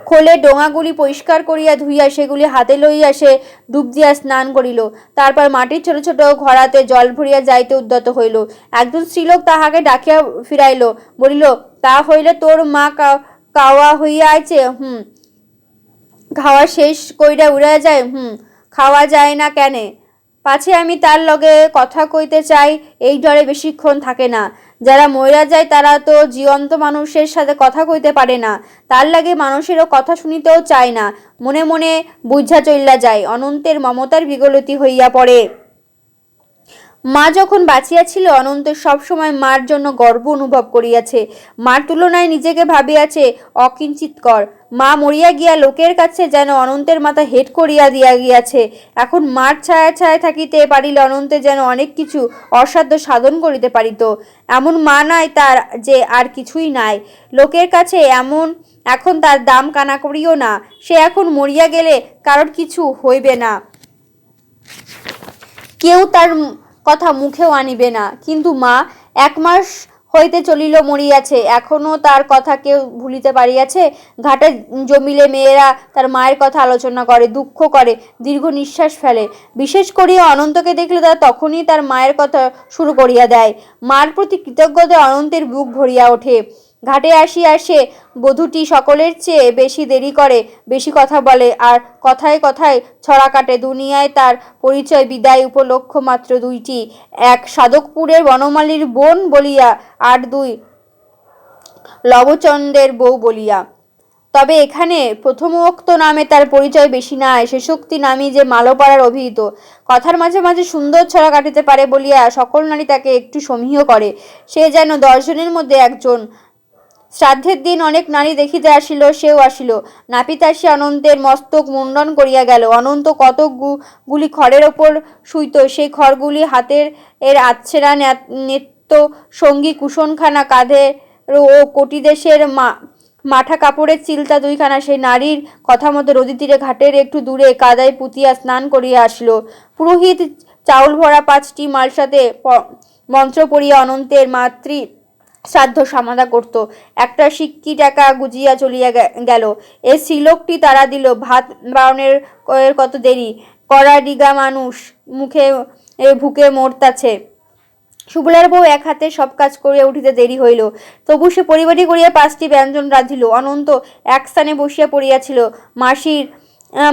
খোলে ডোঙাগুলি পরিষ্কার করিয়া ধুইয়া সেগুলি হাতে লইয়া সে ডুব দিয়া স্নান করিল। তারপর মাটির ছোট ছোট ঘড়াতে জল ভরিয়া যাইতে উদ্যত হইল। একজন স্ত্রীলোক তাহাকে ডাকিয়া ফিরাইল, বলিল, তা হইলে তোর মা কাওয়া হইয়া আইছে? খাওয়া শেষ কইরা উড়া যায়? খাওয়া যায় না কেনে? পাছে আমি তার লগে কথা কইতে চাই, এই ডরে বেশিক্ষণ থাকে না। যারা মইরা যায় তারা তো জীবন্ত মানুষের সাথে কথা কইতে পারে না, তার লাগে মানুষেরও কথা শুনিতেও চায় না। মনে মনে বুঝা চইল্লা যায়। অনন্তের মমতার বিগলিত হইয়া পড়ে। মা যখন বাঁচিয়া ছিল অনন্ত সবসময় মার জন্য গর্ব অনুভব করিয়াছে। মার তুলনায় নিজেকে ভাবিয়াছে অকিঞ্চিৎকর। মা মরিয়া গিয়া লোকের কাছে যেন অনন্তের মাথা হেট করিয়া দিয়া গিয়াছে। এখন মার ছায়া ছায়া থাকিতে পারিলে অনন্তে যেন অনেক কিছু অসাধ্য সাধন করিতে পারিত। এমন মা নাই তার যে আর কিছুই নাই। লোকের কাছে এখন তার দাম কানা করিও না। সে এখন মরিয়া গেলে কারোর কিছু হইবে না, কেউ তার কথা মুখেও আনিবে না। কিন্তু মা 1 মাস হইতে চলিল মরিয়াছে, এখনো তার কথা কেউ ভুলিতে পারিয়াছে? ঘাটে জমিলে মেয়েরা তার মায়ের কথা আলোচনা করে, দুঃখ করে, দীর্ঘ নিঃশ্বাস ফেলে। বিশেষ করিয়া অনন্তকে দেখলে তারা তখনই তার মায়ের কথা শুরু করিয়া দেয়। মার প্রতি কৃতজ্ঞতায় অনন্তের বুক ভরিয়া ওঠে। ঘাটে আসিয়া সে বধূটি সকলের চেয়ে বেশি দেরি করে, বেশি কথা বলে, আর কথায় কথায় ছড়া কাটে। দুনিয়ায় তার পরিচয় বিদায় উপলক্ষ মাত্র 2টি, এক সাধকপুরের বনমালীর বোন বলিয়া, আর 2 লবচন্দ্রের বউ বলিয়া। তবে এখানে প্রথমোক্ত নামে তার পরিচয় বেশি নাই। শেষোক্তি নামই যে মালোপাড়ার অভিহিত। কথার মাঝে মাঝে সুন্দর ছড়া কাটিতে পারে বলিয়া সকল নারী তাকে একটু সমীহ করে। সে যেন 10 জনের মধ্যে একজন। শ্রাদ্ধের দিন অনেক নারী দেখিতে আসিল, সেও আসিল। নাপিত আসিয়া অনন্তের মস্তক মুন্ডন করিয়া গেল। অনন্ত কতকগুলি খড়ের ওপর শুইত, সেই খড়গুলি হাতের আচ্ছেরা নেত্য সঙ্গী কুশনখানা, কাঁধের ও কটিদেশের মাঠা কাপড়ের চিলতা 2খানা। সেই নারীর কথা মতো নদী তীরে ঘাটের একটু দূরে কাদায় পুতিয়া স্নান করিয়া আসিল। পুরোহিত চাউল ভরা 5টি মালসাতে মন্ত্র পড়িয়া অনন্তের মাতৃ শ্রাদ্ধ সমাধা করত। একটা সিক্কি টাকা গুজিয়া চলিয়া গেল। এই শ্রীলোকটি তারা দিল। ভাত বারণের কত দেরি, কড়া ডিগা মানুষ ভুকে মরতাছে। সুবলার বউ এক হাতে সব কাজ করিয়া উঠিতে দেরি হইল, তবু সে পরিপাটি করিয়া 5টি ব্যঞ্জন রাঁধিল। অনন্ত এক স্থানে বসিয়া পড়িয়াছিল।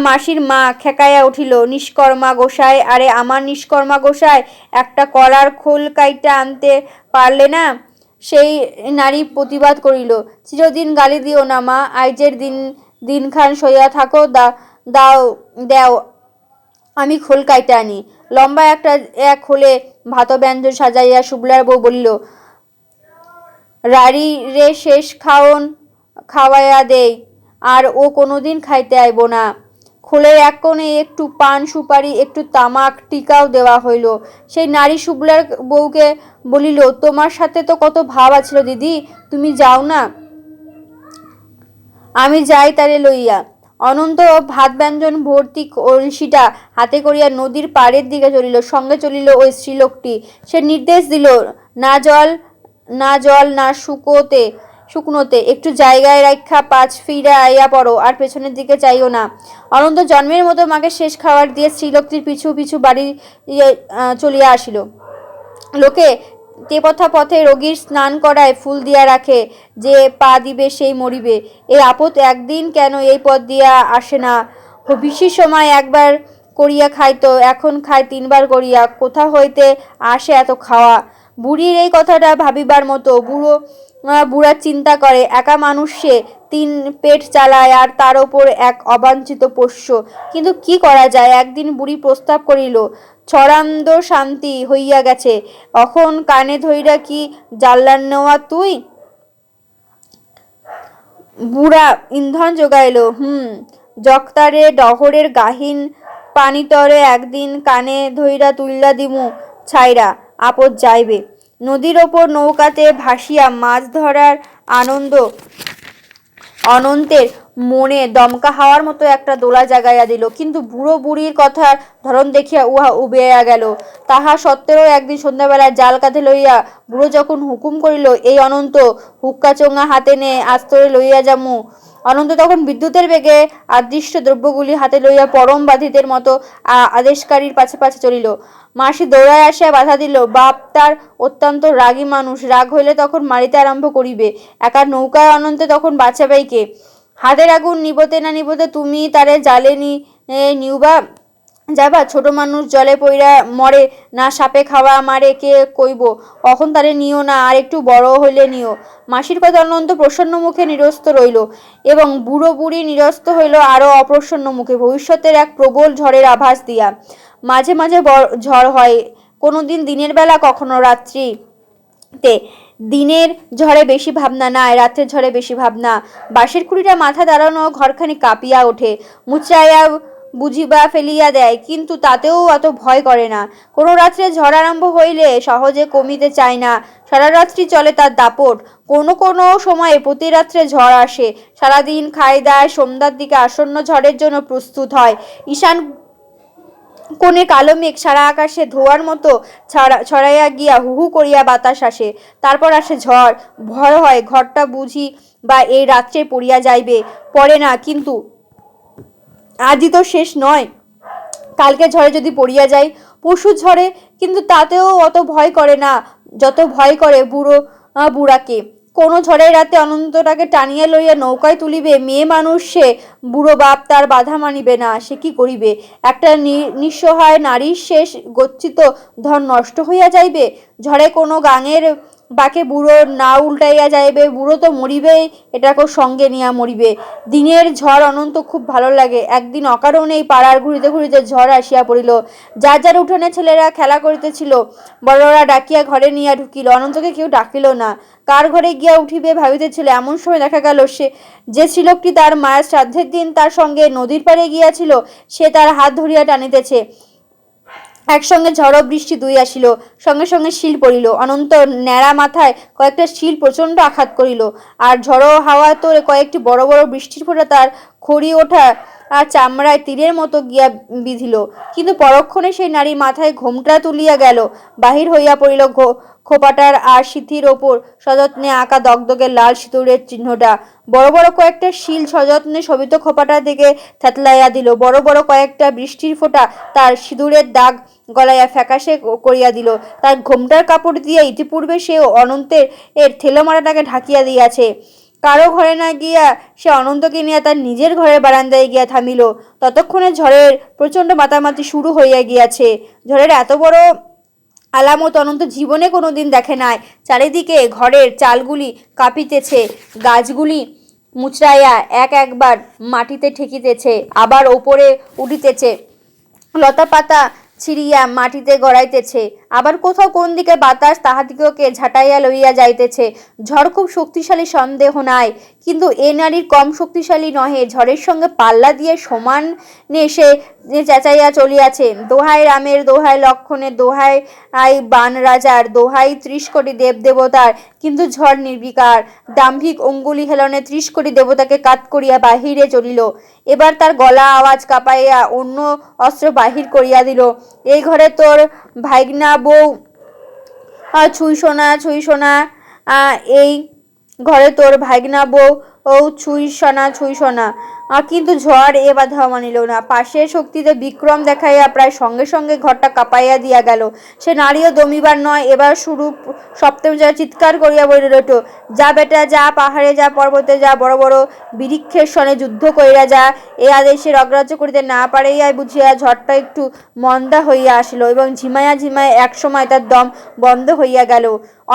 মাসির মা খেকাইয়া উঠিল, নিষ্কর্মা গোসাই, আরে আমার নিষ্কর্মা গোসাই, একটা কলার খোল কাইটা আনতে পারলে না? সেই নারী প্রতিবাদ করিল, চিরদিন গালি দিও না মা, আইজের দিনখান সইয়া থাকো, দেও আমি খোল কাইটা আনি। লম্বা এক খোলে ভাত ব্যঞ্জন সাজাইয়া সুবলার বউ বলিল, রাড়ি রে শেষ খাওয়াইয়া দেই, আর ও কোনোদিন খাইতে আইব না। খোলের এক কোণে একটু পান সুপারি, একটু তামাক টিকাও দেওয়া হইল। সেই নারী সুবলার বউকে বলিল, তোমার সাথে তো কত ভাব আছিল দিদি, তুমি যাও না? আমি যাই তারে লইয়া। অনন্ত ভাত ব্যঞ্জন ভর্তি কলসিটা হাতে করিয়া নদীর পাড়ের দিকে চলিল। সঙ্গে চলিল ওই স্ত্রীলোকটি। সে নির্দেশ দিল, না জল না শুকনোতে একটু জায়গায় রাখা 5 ফিরে আইয়া পড়ো, আর পেছনের দিকে চাইও না। অনন্ত জন্মের মতো মাকে শেষ খাবার দিয়ে স্ত্রীলোকটির পিছু পিছু বাড়ি চলিয়া আসিল। লোকে পথে রোগীর স্নান করায় ফুল দিয়া রাখে, যে পা দিবে সেই মরিবে। এই আপদ একদিন কেন এই পথ দিয়া আসে না? হবিষ্যির সময় একবার করিয়া খাইতো, এখন খায় 3 বার করিয়া। কোথা হইতে আসে এত খাওয়া? বুড়ির এই কথাটা ভাবিবার মতো। বুড়া চিন্তা করে, একা মানুষ সে, 3 পেট চালায়, আর তার ওপর এক অবাঞ্ছিত পোষ্য। কিন্তু কি করা যায়? একদিন বুড়ি প্রস্তাব করিল, ছড়ান্দ শান্তি হইয়া গেছে, অখন কানে ধইরা কি জাল্লার নেওয়া তুই? বুড়া ইন্ধন যোগাইল, জগতারে ডহরের গাহীন পানিতরে একদিন কানে ধইরা তুইল্লা দিমু ছাইরা, আপদ যাইবে। নদীর ওপর নৌকাতে ভাসিয়া মাছ ধরার আনন্দ অনন্তের মনে দমকা হাওয়ার মতো একটা দোলা জাগাইয়া দিল। কিন্তু বুড়ো বুড়ির কথার ধরন দেখিয়া উহা উবিয়া গেল। তাহা সত্ত্বেও একদিন সন্ধ্যাবেলায় জাল কাঁধে লইয়া বুড়ো যখন হুকুম করিল, এই অনন্ত হুক্কা চোঙা হাতে নে, আস্তরে লইয়া যামু। অনন্ত তখন বিদ্যুতের বেগে আদিষ্ট দ্রব্যগুলি হাতে লইয়া পরম বাধিতের মতো আদেশকারীর পাছে পাছে চলিল। মাসি দৌড়ায় আসিয়া বাধা দিল। বাপ তার অত্যন্ত রাগী মানুষ, রাগ হইলে তখন মারিতে আরম্ভ করিবে। একা নৌকায় অনন্তে তখন বাঁচাবেই কে? হাতের আগুন নিবতে না নিবতে তুমি তারে জালে নিউবা যাবা? ছোট মানুষ জলে পইরা মরে না সাপে খাওয়া মারে কে কইব? কখন তারে নিও না, আর একটু বড় হইলে নিও। মাসির কথা অনন্ত প্রসন্ন মুখে নিরস্ত রইল, এবং বুড়ো বুড়ি নিরস্ত হইল আরো অপ্রসন্ন মুখে, ভবিষ্যতের এক প্রবল ঝড়ের আভাস দিয়া। মাঝে মাঝে ঝড় হয়, কোনোদিন দিনের বেলা, কখনো রাত্রিতে। দিনের ঝড়ে বেশি ভাবনা নাই, রাত্রের ঝড়ে বেশি ভাবনা। বাঁশের কুড়িটা মাথা দাঁড়ানো ঘরখানি কাঁপিয়া ওঠে, মুচড়াইয়া বুঝিবা ফেলিয়া দেয়, কিন্তু তাতেও অত ভয় করে না। কোনো রাত্রে ঝড় আরম্ভ হইলে সহজে কমিতে চায় না, সারা রাত্রি চলে তার দাপট। কোনো কোনো সময়ে প্রতি রাত্রে ঝড় আসে, সারাদিন খাই দায়, সন্ধ্যার দিকে আসন্ন ঝড়ের জন্য প্রস্তুত হয়। ঈশান কোণে কালো মেঘ সারা আকাশে ধোয়ার মতো ছড়াইয়া গিয়া হু হু করিয়া বাতাস আসে। তারপর আসে ঝড়। ভয় হয় ঘরটা বুঝি বা এই রাত্রে পড়িয়া যাইবে। পড়ে না, কিন্তু আজই তো শেষ নয়, কালকে ঝড়ে যদি পড়িয়া যায়, পরশু ঝড়ে, কিন্তু তাতেও অত ভয় করে না যত ভয় করে বুড়াকে। কোনো ঝড়ের রাতে অনন্তটাকে টানিয়া লইয়া নৌকায় তুলিবে, মেয়ে মানুষ সে, বুড়ো বাপ তার বাধা মানিবে না, সে কি করিবে? একটা নিঃসহায় নারীর শেষ গচ্ছিত ধন নষ্ট হইয়া যাইবে। ঝড়ে কোনো গাঙের বাকে বুড়ো না উল্টাইয়া যাইবে, বুড়ো তো মরিবেই, এটাকে সঙ্গে নিয়া মরিবে। দিনের ঝড় অনন্ত খুব ভালো লাগে। একদিন অকারণেই পাড়ার ঘুরিতে ঘুরিতে ঝড় আসিয়া পড়িল। যার যার উঠোনে ছেলেরা খেলা করিতেছিল, বড়রা ডাকিয়া ঘরে নিয়া ঢুকিল। অনন্তকে কেউ ডাকিল না। কার ঘরে গিয়া উঠিবে ভাবিতেছিল, এমন সময় দেখা গেল যে স্ত্রীলোকটি তার মায়ের শ্রাদ্ধের দিন তার সঙ্গে নদীর পাড়ে গিয়াছিল, সে তার হাত ধরিয়া টানিতেছে। একসঙ্গে ঝড় বৃষ্টি দুই আসিল, সঙ্গে সঙ্গে শিল পড়িল। অনন্ত ন্যাড়া মাথায় কয়েকটা শিল প্রচণ্ড আঘাত করিল, আর ঝড়ো হাওয়া তোরে কয়েকটি বড় বড় বৃষ্টির ফোঁটা তার খড়ি ওঠা আর চামড়ায় তীরের মতো গিয়া বিঁধিল। কিন্তু পরক্ষণে সেই নারী মাথায় ঘোমটা তুলিয়া গেল, বাহির হইয়া পড়িল খোপাটার আর সিথির ওপর সযত্নে আঁকা দগদগে লাল সিঁদুরের চিহ্নটা। বড় বড় কয়েকটা শিল সযত্নে শোভিত খোপাটার দিকে থেতলাইয়া দিল। বড় বড় কয়েকটা বৃষ্টির ফোঁটা তার সিঁদুরের দাগ গলাইয়া ফ্যাকাশে করিয়া দিল। তার ঘোমটার কাপড় দিয়া ইতিপূর্বে সে অনন্তের থেলোমারাটাকে ঢাকিয়া দিয়াছে। কারো ঘরে না গিয়া সে অনন্তকে নিয়ে তার নিজের ঘরের বারান্দায় গিয়া থামিল। ততক্ষণে ঝড়ের প্রচণ্ড মাতামাতি শুরু হইয়া গিয়াছে। ঝড়ের এত বড় আলামত অনন্ত জীবনে কোনোদিন দেখে নাই। চারিদিকে ঘরের চালগুলি কাঁপিতেছে, গাছগুলি মুচড়াইয়া একবার মাটিতে ঠেকিতেছে, আবার ওপরে উঠিতেছে, লতা পাতা ছিঁড়িয়া মাটিতে গড়াইতেছে, আবার কোথাও কোন দিকে বাতাস তাহাদিগকে ঝাঁটাইয়া লইয়া যাইতেছে। ঝড় খুব শক্তিশালী, সন্দেহ নাই, কিন্তু এ নারীর কম শক্তিশালী নহে। ঝড়ের সঙ্গে পাল্লা দিয়ে সমানে সে চেঁচাইয়া চলিয়াছে। দোহাই রামের, দোহাই লক্ষ্মণের, দোহাই বান রাজার, দোহাই 30 কোটি দেবদেবতার, কিন্তু ঝড় নির্বিকার। দাম্ভিক অঙ্গুলি হেলনে 30 কোটি দেবতাকে কাত করিয়া বাহিরে চলিল। এবার তার গলা আওয়াজ কাঁপাইয়া অন্য অস্ত্র বাহির করিয়া দিল। এই ঘরে তোর ভাইগনা বউ ছুঁই সোনা, এই ঘরে তোর ভাইগনা বউ ছুঁই সোনা। কিন্তু ঝড় এ বাধা মানিল না। পাশের শক্তিতে বিক্রম দেখাইয়া প্রায় সঙ্গে সঙ্গে ঘরটা কাঁপাইয়া দিয়া গেল। সে নারীও দমিবার নয়। এবার শুরু সপ্তম যা চিৎকার করিয়া বলিল, যা বেটা যা, পাহাড়ে যা, পর্বতে যা, বড় বড় বৃক্ষের সনে যুদ্ধ কইরা যা। এ আদেশের অগ্রাহ্য করিতে না পারিয়াই বুঝিয়া ঝড়টা একটু মন্দা হইয়া আসিল, এবং ঝিমাইয়া ঝিমাইয়া এক সময় তার দম বন্ধ হইয়া গেল।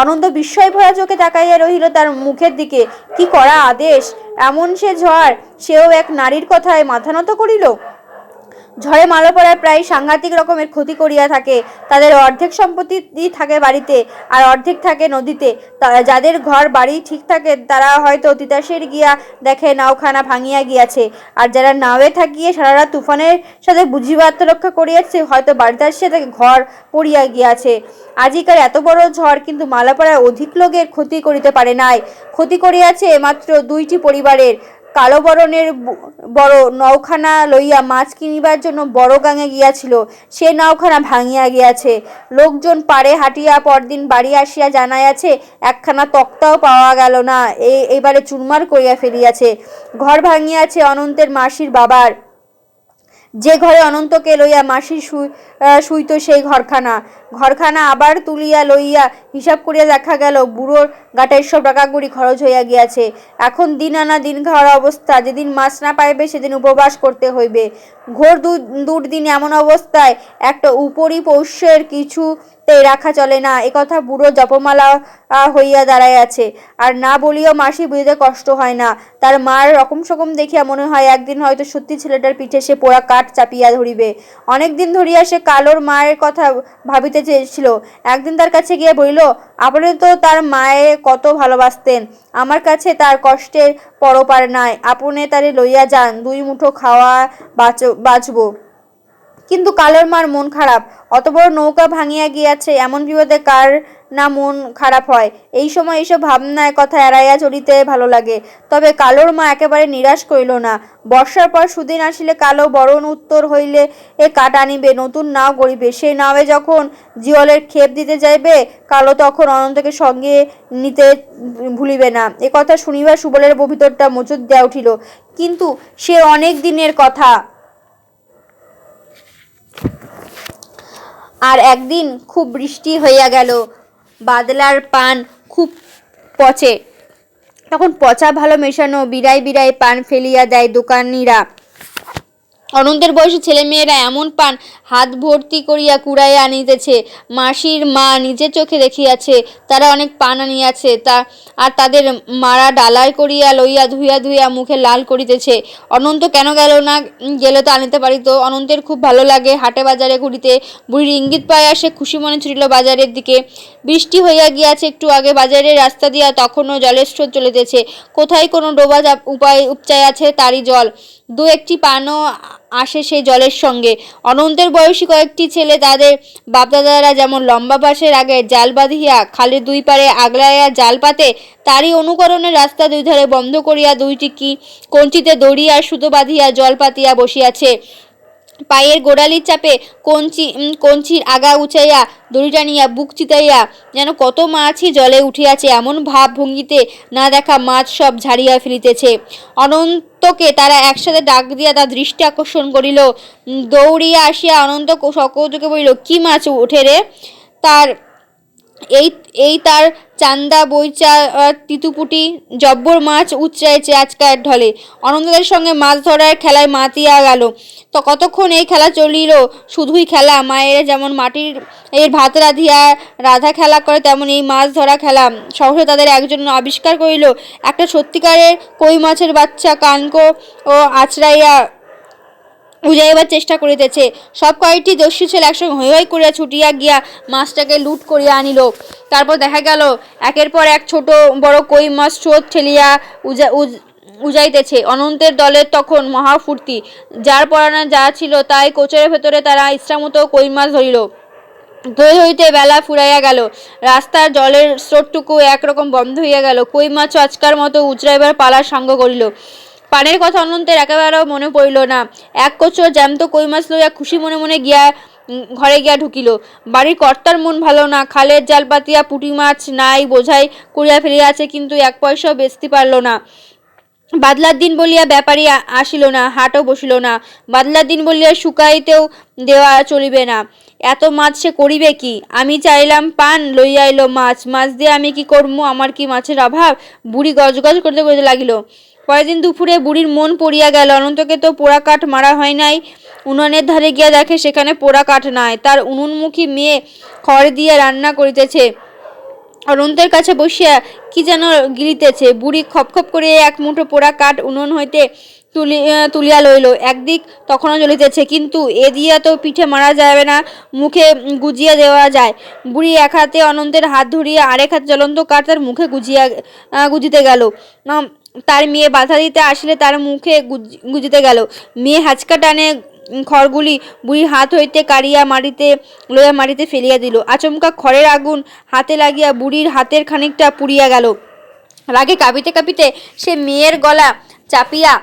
অনন্ত বিস্ময় ভরা চোখে তাকাইয়া রহিল তার মুখের দিকে। কি কড়া আদেশ! এমন সে ঝড়, সেও এক নারীর কথায় মাথা নত করিল। ঝড়ে মালপড়ায় প্রায় সাংঘাতিক রকমের ক্ষতি করিয়া থাকে। তাদের অর্ধেক সম্পত্তি থাকে বাড়িতে, আর অর্ধেক থাকে নদীতে। যাদের ঘর বাড়ি ঠিক থাকে তারা হয়তো তিতাসের গিয়া দেখে নাওখানা ভাঙিয়া গিয়াছে, আর যারা নাওয়ে থাকিয়ে সারা রাত তুফানের সাথে বুঝিবা আত্মরক্ষা করিয়াছে, হয়তো বাড়িতে আসিয়া তাকে ঘর পড়িয়া গিয়াছে। আজিকার এত বড় ঝড়, কিন্তু মালাপাড়ায় অধিক লোকের ক্ষতি করিতে পারে নাই। ক্ষতি করিয়াছে মাত্র 2টি পরিবারের। কালো বরণের বড় নৌখানা লইয়া মাছ কিনিবার জন্য বড় গাঙে গিয়াছিল, সে নাওখানা ভাঙিয়া গিয়াছে। লোকজন পাড়ে হাঁটিয়া পরদিন বাড়ি আসিয়া জানাইয়াছে, একখানা তক্তাও পাওয়া গেল না, এইবারে চুরমার করিয়া ফেলিয়াছে। ঘর ভাঙিয়াছে অনন্তের মাসির বাবার, যে ঘরে অনন্তকে লইয়া মাসি শুইত সেই ঘরখানা আবার তুলিয়া লইয়া হিসাব করিয়া দেখা গেল বুড়োর গাটায় সব টাকাগুড়ি খরচ হইয়া গিয়াছে। এখন দিন আনা দিন খাওয়ার অবস্থা, যেদিন মাছ না পাইবে সেদিন উপবাস করতে হইবে। ঘোর দুর্দিন এমন অবস্থায় একটা উপরি পৌষ্যের কিছুতে রাখা চলে না, একথা বুড়ো জপমালা হইয়া দাঁড়াইয়াছে। আর না বলিও মাসি বুঝিতে কষ্ট হয় না। তার মার রকম সকম দেখিয়া মনে হয় একদিন হয়তো সত্যি ছেলেটার পিঠে সে পোড়া কাঠ চাপিয়া ধরিবে। অনেকদিন ধরিয়া সে কালোর মায়ের কথা ভাবিতে চেয়েছিল। একদিন তার কাছে গিয়ে বলিল, আপনি তো তার মায়ে কত ভালোবাসতেন, আমার কাছে তার কষ্টের পরপার নাই, আপনি তারে লইয়া যান, 2 মুঠো খাওয়া বাঁচব। কিন্তু কালোর মার মন খারাপ, অত বড় নৌকা ভাঙিয়া গিয়াছে, এমন বিপদে কার না মন খারাপ হয়। এই সময় এইসব ভাবনায় কথা এড়াইয়া চলিতে ভালো লাগে। তবে কালোর মা একেবারে নিরাশ করিল না। বর্ষার পর সুদিন আসিলে কালো বরণ উত্তর হইলে কাঠ আনিবে, নতুন নাও গড়িবে। সেই নাওয়ে যখন জিওলের খেপ দিতে যাইবে, কালো তখন অনন্তকে সঙ্গে নিতে ভুলিবে না। কথা শুনিবার সুবলের ভিতরটা মোচড় দিয়া উঠিল, কিন্তু সে অনেক দিনের কথা। আর একদিন খুব বৃষ্টি হইয়া গেল, বাদলার পান খুব পচে, তখন পচা ভালো মেশানো বিড়াই পান ফেলিয়া দেয় দোকানিরা। অনন্তের বয়সী ছেলেমেয়েরা এমন পান হাত ভর্তি করিয়া কুড়াইয়া আনিতেছে, মাসির মা নিজের চোখে দেখিয়াছে। তারা অনেক পান আনিয়াছে, আর তাদের মারা ডালায় করিয়া লইয়া ধুইয়া ধুইয়া মুখে লাল করিতেছে। অনন্ত কেন গেল না, গেলে তো আনিতে পারিত। অনন্তের খুব ভালো লাগে হাটে বাজারে ঘুরিতে। বুড়ির ইঙ্গিত পাইয়া সে খুশি মনে ছুটিল বাজারের দিকে। বৃষ্টি হইয়া গিয়াছে একটু আগে, বাজারের রাস্তা দিয়া তখনও জলের স্রোত চলিতেছে। কোথায় কোনো ডোবা উপচাই আছে, তারই জল। 2-1টি পানও আসে সেই জলের সঙ্গে। অনন্তের বয়সী কয়েকটি ছেলে তাদের বাপদাদারা যেমন লম্বা বাঁশের আগে জাল বাঁধিয়া খালের 2 পারে আগলাইয়া জাল পাতে, তারই অনুকরণে রাস্তা 2 ধারে বন্ধ করিয়া 2টি কঞ্চিতে দড়ি আর সুতো বাঁধিয়া জল পাতিয়া বসিয়াছে। পায়ের গোড়ালির চাপে কঞ্চির আগা উঁচাইয়া দড়ি টানিয়া বুক চিতাইয়া যেন কত মাছই জলে উঠিয়াছে এমন ভাব ভঙ্গিতে না দেখা মাছ সব ঝাড়িয়া ফেলিতেছে। অনন্তকে তারা একসাথে ডাক দিয়া তার দৃষ্টি আকর্ষণ করিল। দৌড়িয়া আসিয়া অনন্ত সকৌতুকে বলিল, কি মাছ ওঠে রে? তার চান্দা বইচা তিতুপুটি জব্বর মাছ উচ্চাইছে আজকার ঢলে। অনন্তদের সঙ্গে মাছ ধরার খেলায় মাতিয়া গেল। তো কতক্ষণ এই খেলা চলিল, শুধুই খেলা। মায়ের যেমন মাটির ভাত রাধা খেলা করে, তেমন এই মাছ ধরা খেলা। সহসা তাদের একজন আবিষ্কার করিল একটা সত্যিকারের কই মাছের বাচ্চা কানকো ও আছড়াইয়া উজাইবার চেষ্টা করিতেছে। সব কয়েকটি দস্যু ছেলে একসঙ্গে হৈ হৈ করিয়া ছুটিয়া গিয়া মাছটাকে লুট করিয়া আনিল। তারপর দেখা গেল একের পর এক ছোট বড় কই মাছ স্রোত ঠেলিয়া উজাইতেছে। অনন্তের দলের তখন মহা ফুর্তি। যার পরানা যা ছিল তাই কোচরের ভেতরে তারা ইচ্ছামতো কই মাছ ধরিল। ধরিতে বেলা ফুরাইয়া গেল, রাস্তার জলের স্রোতটুকু একরকম বন্ধ হইয়া গেল। কই মাছও আজকার মতো উচড়াইবার পালার সঙ্গ করিল। পানের কথা অনন্তের একেবারেও মনে পড়িল না। এক কোচর জ্যান্ত কই মাছ লইয়া খুশি মনে মনে ঘরে গিয়া ঢুকিল। বাড়ির কর্তার মন ভালো না। খালের জাল পাতিয়া পুঁটি মাছ নাই বোঝাই করিয়া ফেলিয়াছে, কিন্তু 1 পয়সাও বেচতে পারল না। বাদলার দিন বলিয়া ব্যাপারী আসিল না, হাটও বসিল না। বাদলার দিন বলিয়া শুকাইতেও দেওয়া চলিবে না। এত মাছ সে করিবে কি? আমি চাইলাম পান, লইয়া এলো মাছ দিয়ে আমি কি করবো? আমার কি মাছের অভাব? বুড়ি গজগজ করতে করতে লাগিল। পরের দিন দুপুরে বুড়ির মন পড়িয়া গেল, অনন্তকে তো পোড়া কাঠ মারা হয় নাই। উনুনের ধারে গিয়া দেখে সেখানে পোড়া কাঠ নাই। তার উনুনমুখী মেয়ে খড় দিয়ে রান্না করিতেছে। অনন্তের কাছে বসিয়া কি যেন গিলিতেছে। বুড়ি খপখপ করিয়া 1 মুঠো পোড়া কাঠ উনুন হইতে তুলিয়া লইল। একদিক তখনও জ্বলিতেছে, কিন্তু এ দিয়া তো পিঠে মারা যাবে না, মুখে গুজিয়া দেওয়া যায়। বুড়ি এক হাতে অনন্তের হাত ধরিয়া আরেক হাতে জ্বলন্ত কাঠ তার মুখে গুজিতে গেল। তার মেয়ে বাধা দিতে আসিলে তার মুখে গুজিতে গেল। মেয়ে হ্যাচকা টানে খড়গুলি বুড়ির হাত হইতে কাড়িয়া মাটিতে ফেলিয়া দিল। আচমকা খড়ের আগুন হাতে লাগিয়া বুড়ির হাতের খানিকটা পুড়িয়া গেল। রাগে কাঁপিতে কাঁপিতে সে মেয়ের গলা চাপিয়া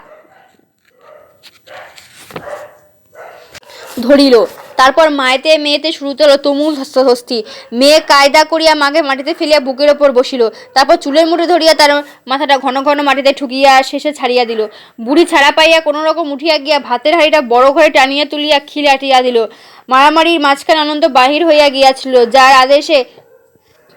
ধরিল। তারপর মায়েতে মেয়েতে শুরুতে হলো তুমুল ধস্তাধস্তি। মেয়ে কায়দা করিয়া মাকে মাটিতে ফেলিয়া বুকের ওপর বসিল। তারপর চুলের মুঠি ধরিয়া তার মাথাটা ঘন ঘন মাটিতে ঠুকিয়া শেষে ছাড়িয়া দিল। বুড়ি ছাড়া পাইয়া কোনো রকম উঠিয়া গিয়া ভাতের হাঁড়িটা বড় ঘরে টানিয়া তুলিয়া খিলাটিয়া দিল। মারামারির মাঝখানে অনন্ত বাহির হইয়া গিয়াছিল, যার আদেশে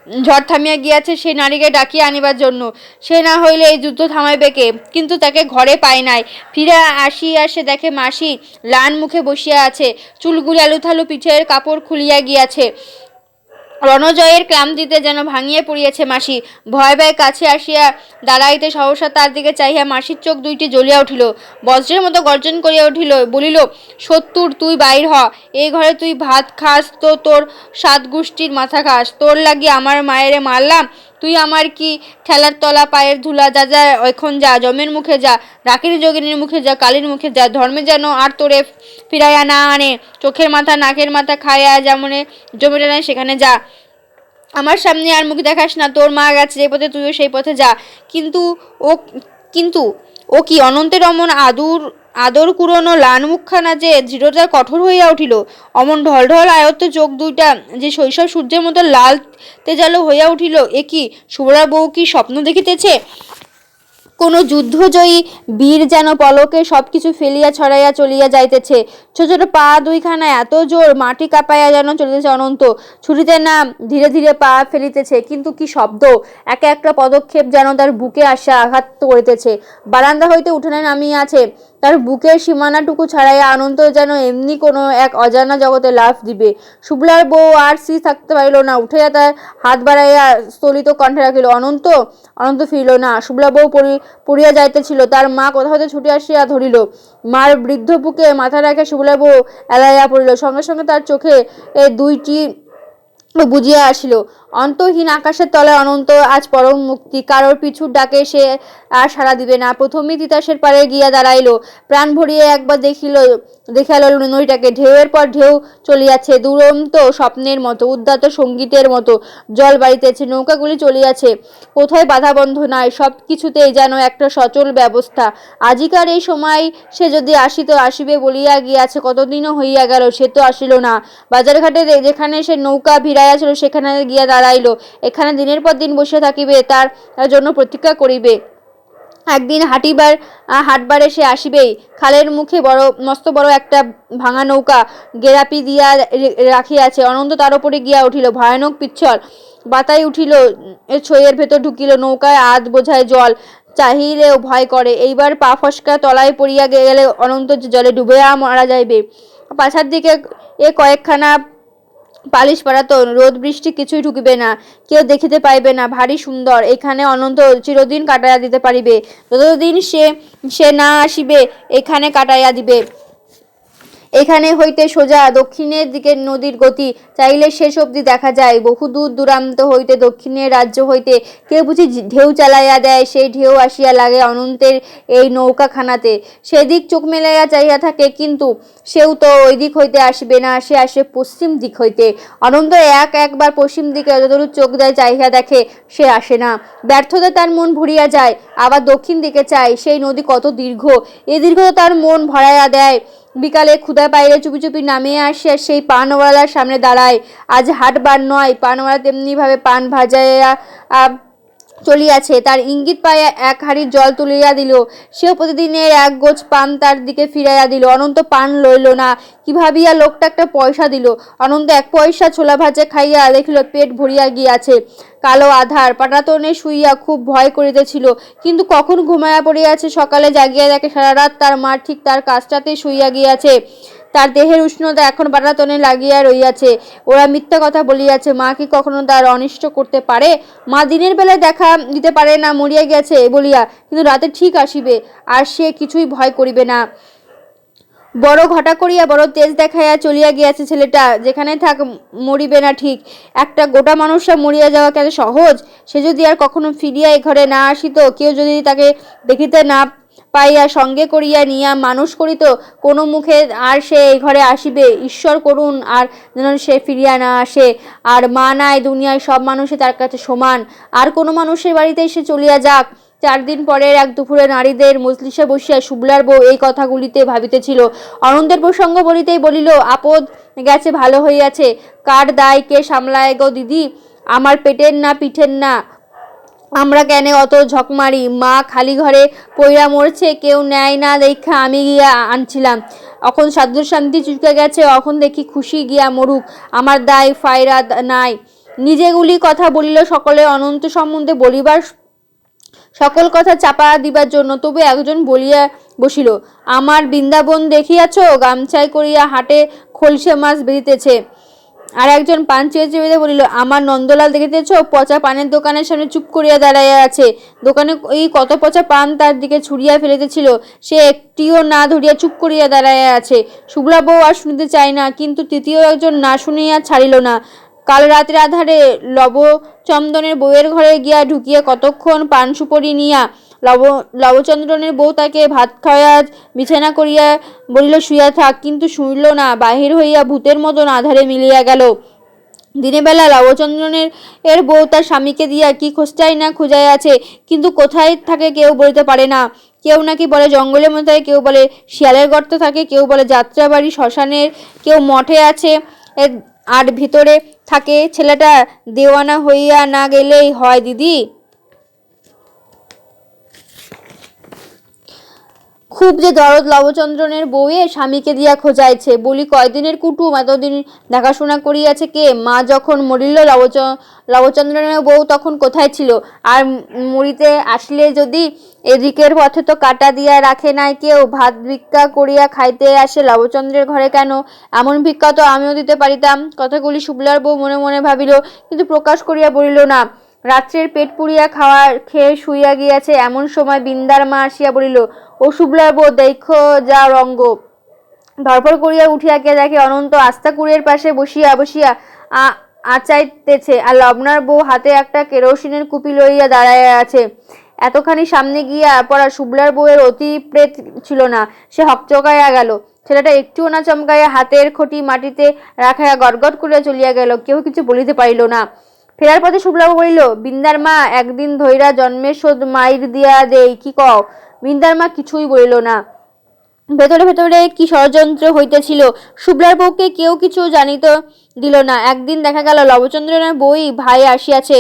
ঝড় থামিয়া গিয়াছে সেই নারীকে ডাকিয়া আনিবার জন্য। সে না হইলে এই যুদ্ধ থামাইবে কে? কিন্তু তাকে ঘরে পায় নাই। ফিরে আসিয়া সে দেখে মাসি লান মুখে বসিয়া আছে, চুলগুলি আলুথালু, পিঠের কাপড় খুলিয়া গিয়াছে। রণজয়ের ক্লান্তিতে যেন ভাঙিয়া পড়িয়াছে মাসি। ভয় ভয় কাছে আসিয়া দাঁড়াইতে সহসা তার দিকে চাহিয়া মাসির চোখ দুইটি জ্বলিয়া উঠিল। বজ্রের মতো গর্জন করিয়া উঠিল, বলিল, সত্তর তুই বাইর হ। এই ঘরে তুই ভাত খাস তো তোর সাত গোষ্ঠীর মাথা খাস। তোর লাগি আমার মায়েরে মারলাম, তুই আমার কি ঠেলার তলা পায়ের ধুলা। যা যা এখন যা, জমের মুখে যা, ডাকিনী যোগিনীর মুখে যা, কালীর মুখে যা, ধর্মে যেন আর তোরে ফিরাইয়া না আনে। চোখের মাথা নাকের মাথা খাইয়া যেমন জমিটা নেয় সেখানে যা। আমার সামনে আর মুখ দেখাস না। তোর মা গেছে যে পথে, তুইও সেই পথে যা। কিন্তু ও কিন্তু ও কি অনন্তের অমন আদর কুড়োনো লান মুখখানা যে দৃঢ়তার কঠোর হইয়া উঠিল। অমন ঢলঢল আয়ত্ত চোখ দুইটা যে শৈশব সূর্যের মতো লাল তেজালো হইয়া উঠিল। এ কি সুভদ্রার বউ কি স্বপ্ন দেখিতেছে? কোনো যুদ্ধজয়ী বীর যেন পলকে সবকিছু ফেলিয়া ছড়াইয়া চলিয়া যাইতেছে। ছোট ছোট পা দুইখানা এত জোর মাটি কাঁপাইয়া যেন চলিতেছে অনন্ত। ছুটিতে না ধীরে ধীরে পা ফেলিতেছে, কিন্তু কি শব্দ! এক একটা পদক্ষেপ যেন তার বুকে আসা আঘাত করিতেছে। বারান্দা হইতে উঠানে নামিয়াছে, তার বুকের সীমানাটুকু ছাড়াইয়া অনন্ত যেন এমনি কোনো এক অজানা জগতে লাফ দিবে। সুবলার বউ আর স্থির থাকতে পারিল না, উঠিয়া তার হাত বাড়াইয়া স্থলিত কণ্ঠে রাখিল, অনন্ত। অনন্ত ফিরিল না। সুবলা বউ পড়িয়া যাইতেছিল, তার মা কোথা হইতে ছুটে আসিয়া ধরিল। মার বৃদ্ধ বুকে মাথা রেখে সুবলা বউ এলাইয়া পড়িল। সঙ্গে সঙ্গে তার চোখে দুইটি বুঝিয়া আসিল, অন্তহীন আকাশের তলায় অনন্ত আজ পরম মুক্তি। কারোর পিছুর ডাকে সে আর সাড়া দিবে না। প্রথমেই তিতাসের পাড়ে গিয়া দাঁড়াইল। প্রাণ ভরিয়া একবার দেখিয়া লইল নদীটাকে। ঢেউয়ের পর ঢেউ চলিয়াছে, দুরন্ত স্বপ্নের মতো, উদ্দাত সঙ্গীতের মতো জল বাড়িতেছে, নৌকাগুলি চলিয়াছে। কোথায় বাধা বন্ধ নাই, সব কিছুতেই যেন একটা সচল ব্যবস্থা। আজিকার এই সময় সে যদি আসিবে বলিয়া গিয়াছে, কতদিনও হইয়া গেল, সে তো আসিল না। বাজার ঘাটে যেখানে সে নৌকা ভিড়াইয়াছিল সেখানে গিয়া দাঁড়াইল। এখানে দিনের পর দিন বসিয়া থাকিবে, তার জন্য প্রতীক্ষা করিবে। একদিন হাটবারে সে আসিবেই। খালের মুখে মস্ত বড় একটা ভাঙা নৌকা গেরাপি দিয়া রাখিয়াছে। অনন্ত তার উপরে গিয়া উঠিল। ভয়ানক পিচ্ছল বাতাই উঠিল, ছইয়ের ভেতর ঢুকিল। নৌকায় আধ বোঝায় জল, চাহিলেও ভয় করে। এইবার পা ফসকা তলায় পড়িয়া গেলে অনন্ত জলে ডুবিয়া মারা যাইবে। পাছার দিকে কয়েকখানা পালিশ পাড়াতন, রোদ বৃষ্টি কিছুই ঢুকিবে না, কেউ দেখিতে পাইবে না। ভারী সুন্দর। এখানে অনন্ত চিরদিন কাটাইয়া দিতে পারিবে, যতদিন সে না আসিবে এখানে কাটাইয়া দিবে। এখানে হইতে সোজা দক্ষিণের দিকে নদীর গতি চাইলে শেষ অবধি দেখা যায়। বহু দূর দূরান্ত হইতে, দক্ষিণের রাজ্য হইতে কেউ বুঝি ঢেউ চালাইয়া দেয়, সেই ঢেউ আসিয়া লাগে অনন্তের এই নৌকাখানাতে। সেদিক চোখ মেলাইয়া চাইয়া থাকে, কিন্তু সেও তো ওই দিক হইতে আসিবে না, সে আসে পশ্চিম দিক হইতে। অনন্ত একবার পশ্চিম দিকে যতদূর চোখ দেয় চাইয়া দেখে, সে আসে না। ব্যর্থতা তার মন ভরিয়া যায়, আবার দক্ষিণ দিকে চায়। সেই নদী কত দীর্ঘ, এই দীর্ঘতা তার মন ভরাইয়া দেয়। বিকালে ক্ষুধা পাইলে চুপি চুপি নামিয়া আসিয়া সেই পানওয়ালার সামনে দাঁড়ায়। আজ হাটবার নয়, পানওয়ালা তেমনি ভাবে পান ভাজাইয়া চলিয়াছে। তার ইঙ্গিত পাইয়া এক হাঁড়ি জল তুলিয়া দিল। সেও প্রতিদিনের এক গোছ পান তার দিকে ফিরাইয়া দিল। অনন্ত পান লইল না। কি ভাবিয়া লোকটা একটা পয়সা দিল। অনন্ত এক পয়সা ছোলা ভাজা খাইয়া দেখিল পেট ভরিয়া গিয়াছে। কালো আধার, পাটাতনে শুইয়া খুব ভয় করিতেছিল, কিন্তু কখন ঘুমাইয়া পড়িয়াছে। সকালে জাগিয়া দেখে সারা রাত তার মা ঠিক তার কাছটাতেই শুইয়া গিয়াছে। তার দেহের উষ্ণতা এখন পাটাতনে লাগিয়া রহিয়াছে। ওরা মিথ্যা কথা বলিয়াছে। মা কি কখনো তার অনিষ্ট করতে পারে? মা দিনের বেলায় দেখা দিতে পারে না মরিয়া গেছে বলিয়া, কিন্তু রাতে ঠিক আসিবে, আর সে কিছুই ভয় করিবে না। বড় ঘটা করিয়া বড় তেজ দেখাইয়া চলিয়া গিয়াছে ছেলেটা। যেখানে থাক, মরিবে না ঠিক। একটা গোটা মানুষরা মরিয়া যাওয়া কেন সহজ? সে যদি আর কখনো ফিরিয়া এ ঘরে না আসিত, কেউ যদি তাকে দেখিতে না পাইয়া সঙ্গে করিয়া নিয়া মানুষ করিত কোনো মুখে, আর সে এই ঘরে আসিবে? ঈশ্বর করুন আর যেন সে ফিরিয়া না আসে। আর মা নাই, দুনিয়ায় সব মানুষই তার কাছে সমান। আর কোনো মানুষের বাড়িতে সে চলিয়া যাক, 4 দিন পরের এক দুপুরে নারীদের মজলিসে বসিয়া সুবলার বউ এই কথাগুলিতে ভাবিতেছিল। অনন্তের প্রসঙ্গ বলিতেই বলিল, আপদ গেছে ভালো হইয়াছে, কার দায় কে সামলায় গো দিদি, আমার পেটের না পিঠের না, আমরা কেন অত ঝকমারি, মা খালি ঘরে পইরা মরছে, কেউ নেয় না দেখা আমি গিয়া আনছিলাম, এখন সাধ্য শান্তি চুকে গেছে, এখন দেখি খুশি গিয়া মরুক, আমার দায় ফায়রা নাই। নিজেগুলি কথা বলিল সকলে অনন্ত সম্বন্ধে বলিবার সকল কথা চাপা দিবার জন্য। তবু একজন বলিয়া বসিল, আমার বৃন্দাবন দেখিয়াছ, গামছাই করিয়া হাটে খলসে মাছ বেরিতেছে। আর একজন পান চেয়ে বলিল, আমার নন্দলাল দেখিতেছ, পচা পানের দোকানের সামনে চুপ করিয়া দাঁড়াইয়া আছে, দোকানে এই কত পচা পান তার দিকে ছুড়িয়া ফেলিতেছিল, সে একটিও না ধরিয়া চুপ করিয়া দাঁড়াইয়া আছে। শুক্লা বউ আর শুনিতে চায় না, কিন্তু তৃতীয় একজন না শুনিয়া ছাড়িল না। কাল রাতের আধারে লবচন্দনের বউয়ের ঘরে গিয়া ঢুকিয়া কতক্ষণ পান সুপরি নিয়া লবচন্দ্রনের বউ তাকে ভাত খাওয়া বিছানা করিয়া বলিল শুইয়া থাক, কিন্তু শুইল না, বাহির হইয়া ভূতের মতন আধারে মিলিয়া গেল। দিনের বেলা লবচন্দ্রনের বউ তার স্বামীকে দিয়া কি খোঁজটাই না খুঁজাই আছে, কিন্তু কোথায় থাকে কেউ বলিতে পারে না। কেউ নাকি বলে জঙ্গলের মধ্যে থাকে, কেউ বলে শিয়ালের গর্ত থাকে, কেউ বলে যাত্রাবাড়ি শ্মশানের, কেউ মঠে আছে, আর ভিতরে থাকে। ছেলেটা দেওয়ানা হইয়া না গেলেই হয় দিদি। খুব যে দরদ লবচন্দ্রনের বউয়ে স্বামীকে দিয়া খোঁজাইছে, বলি কয়দিনের কুটুম, এতদিন দেখাশোনা করিয়াছে কে? মা যখন মরিল লবচন্দ্রনের বউ তখন কোথায় ছিল? আর মরিতে আসলে যদি এদিকের পথে তো কাটা দিয়া রাখে নাই কেউ, ভাত ভিক্ষা করিয়া খাইতে আসে লবচন্দ্রের ঘরে কেন? এমন ভিক্ষা তো আমিও দিতে পারিতাম। কথাগুলি শুক্লার বউ মনে মনে ভাবিল, কিন্তু প্রকাশ করিয়া বলিল না। রাত্রের পেট পুড়িয়া খেয়ে শুইয়া গিয়াছে, এমন সময় বিন্দার মা আসিয়া বলিল, ও শুক্লার বউ, দেখো যা রঙ্গ। ধরপড় করিয়া উঠিয়া কে দেখে অনন্ত আস্তা কুড়ের পাশে বসিয়া বসিয়া আচাইতেছে, আর লবনার বউ হাতে একটা কেরোসিনের কুপি লইয়া দাঁড়াইয়া আছে। এতখানি সামনে গিয়া পড়া শুক্লার বউয়ের অতি প্রেত ছিল না, সে হকচকাইয়া গেল। ছেলেটা একটুও না চমকাইয়া হাতের খটি মাটিতে রাখাইয়া গটগট করিয়া চলিয়া গেল। কেউ কিছু বলিতে পারিল না। ফেরার পথে শুক্লাবাবু বলিল, বিন্দার মা, একদিন ধইরা জন্মের শোধ মাইর দিয়া দেই, কি কও? বিন্দার মা কিছুই বলিল না। ভেতরে ভেতরে কি ষড়যন্ত্র হইতেছিল শুক্লার বউকে কেউ কিছু জানিতে দিল না। একদিন দেখা গেল লবচন্দ্রনের বই ভাই আসিয়াছে,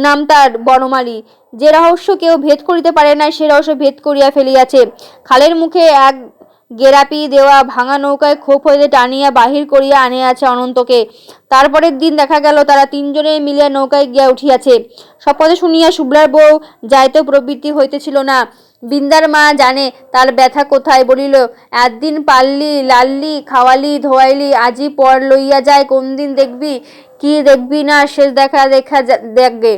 নাম তার বনমালী। যে রহস্য কেউ ভেদ করিতে পারে না, সে রহস্য ভেদ করিয়া ফেলিয়াছে। খালের মুখে এক গেরাপি দেওয়া ভাঙা নৌকায় খোপ হইতে টানিয়া বাহির করিয়া আনিয়াছে অনন্তকে। তারপরের দিন দেখা গেল তারা তিনজনে মিলিয়া নৌকায় গিয়া উঠিয়াছে। সব কথা শুনিয়া শুক্লার বউ যাইতে প্রবৃত্তি হইতেছিল না। বিন্দার মা জানে তার ব্যথা কোথায়, বলিল, একদিন পাললি লাললি খাওয়ালি ধোয়াইলি, আজি পর লইয়া যায়, কোন দিন দেখবি কি দেখবি না, শেষ দেখা দেখবে।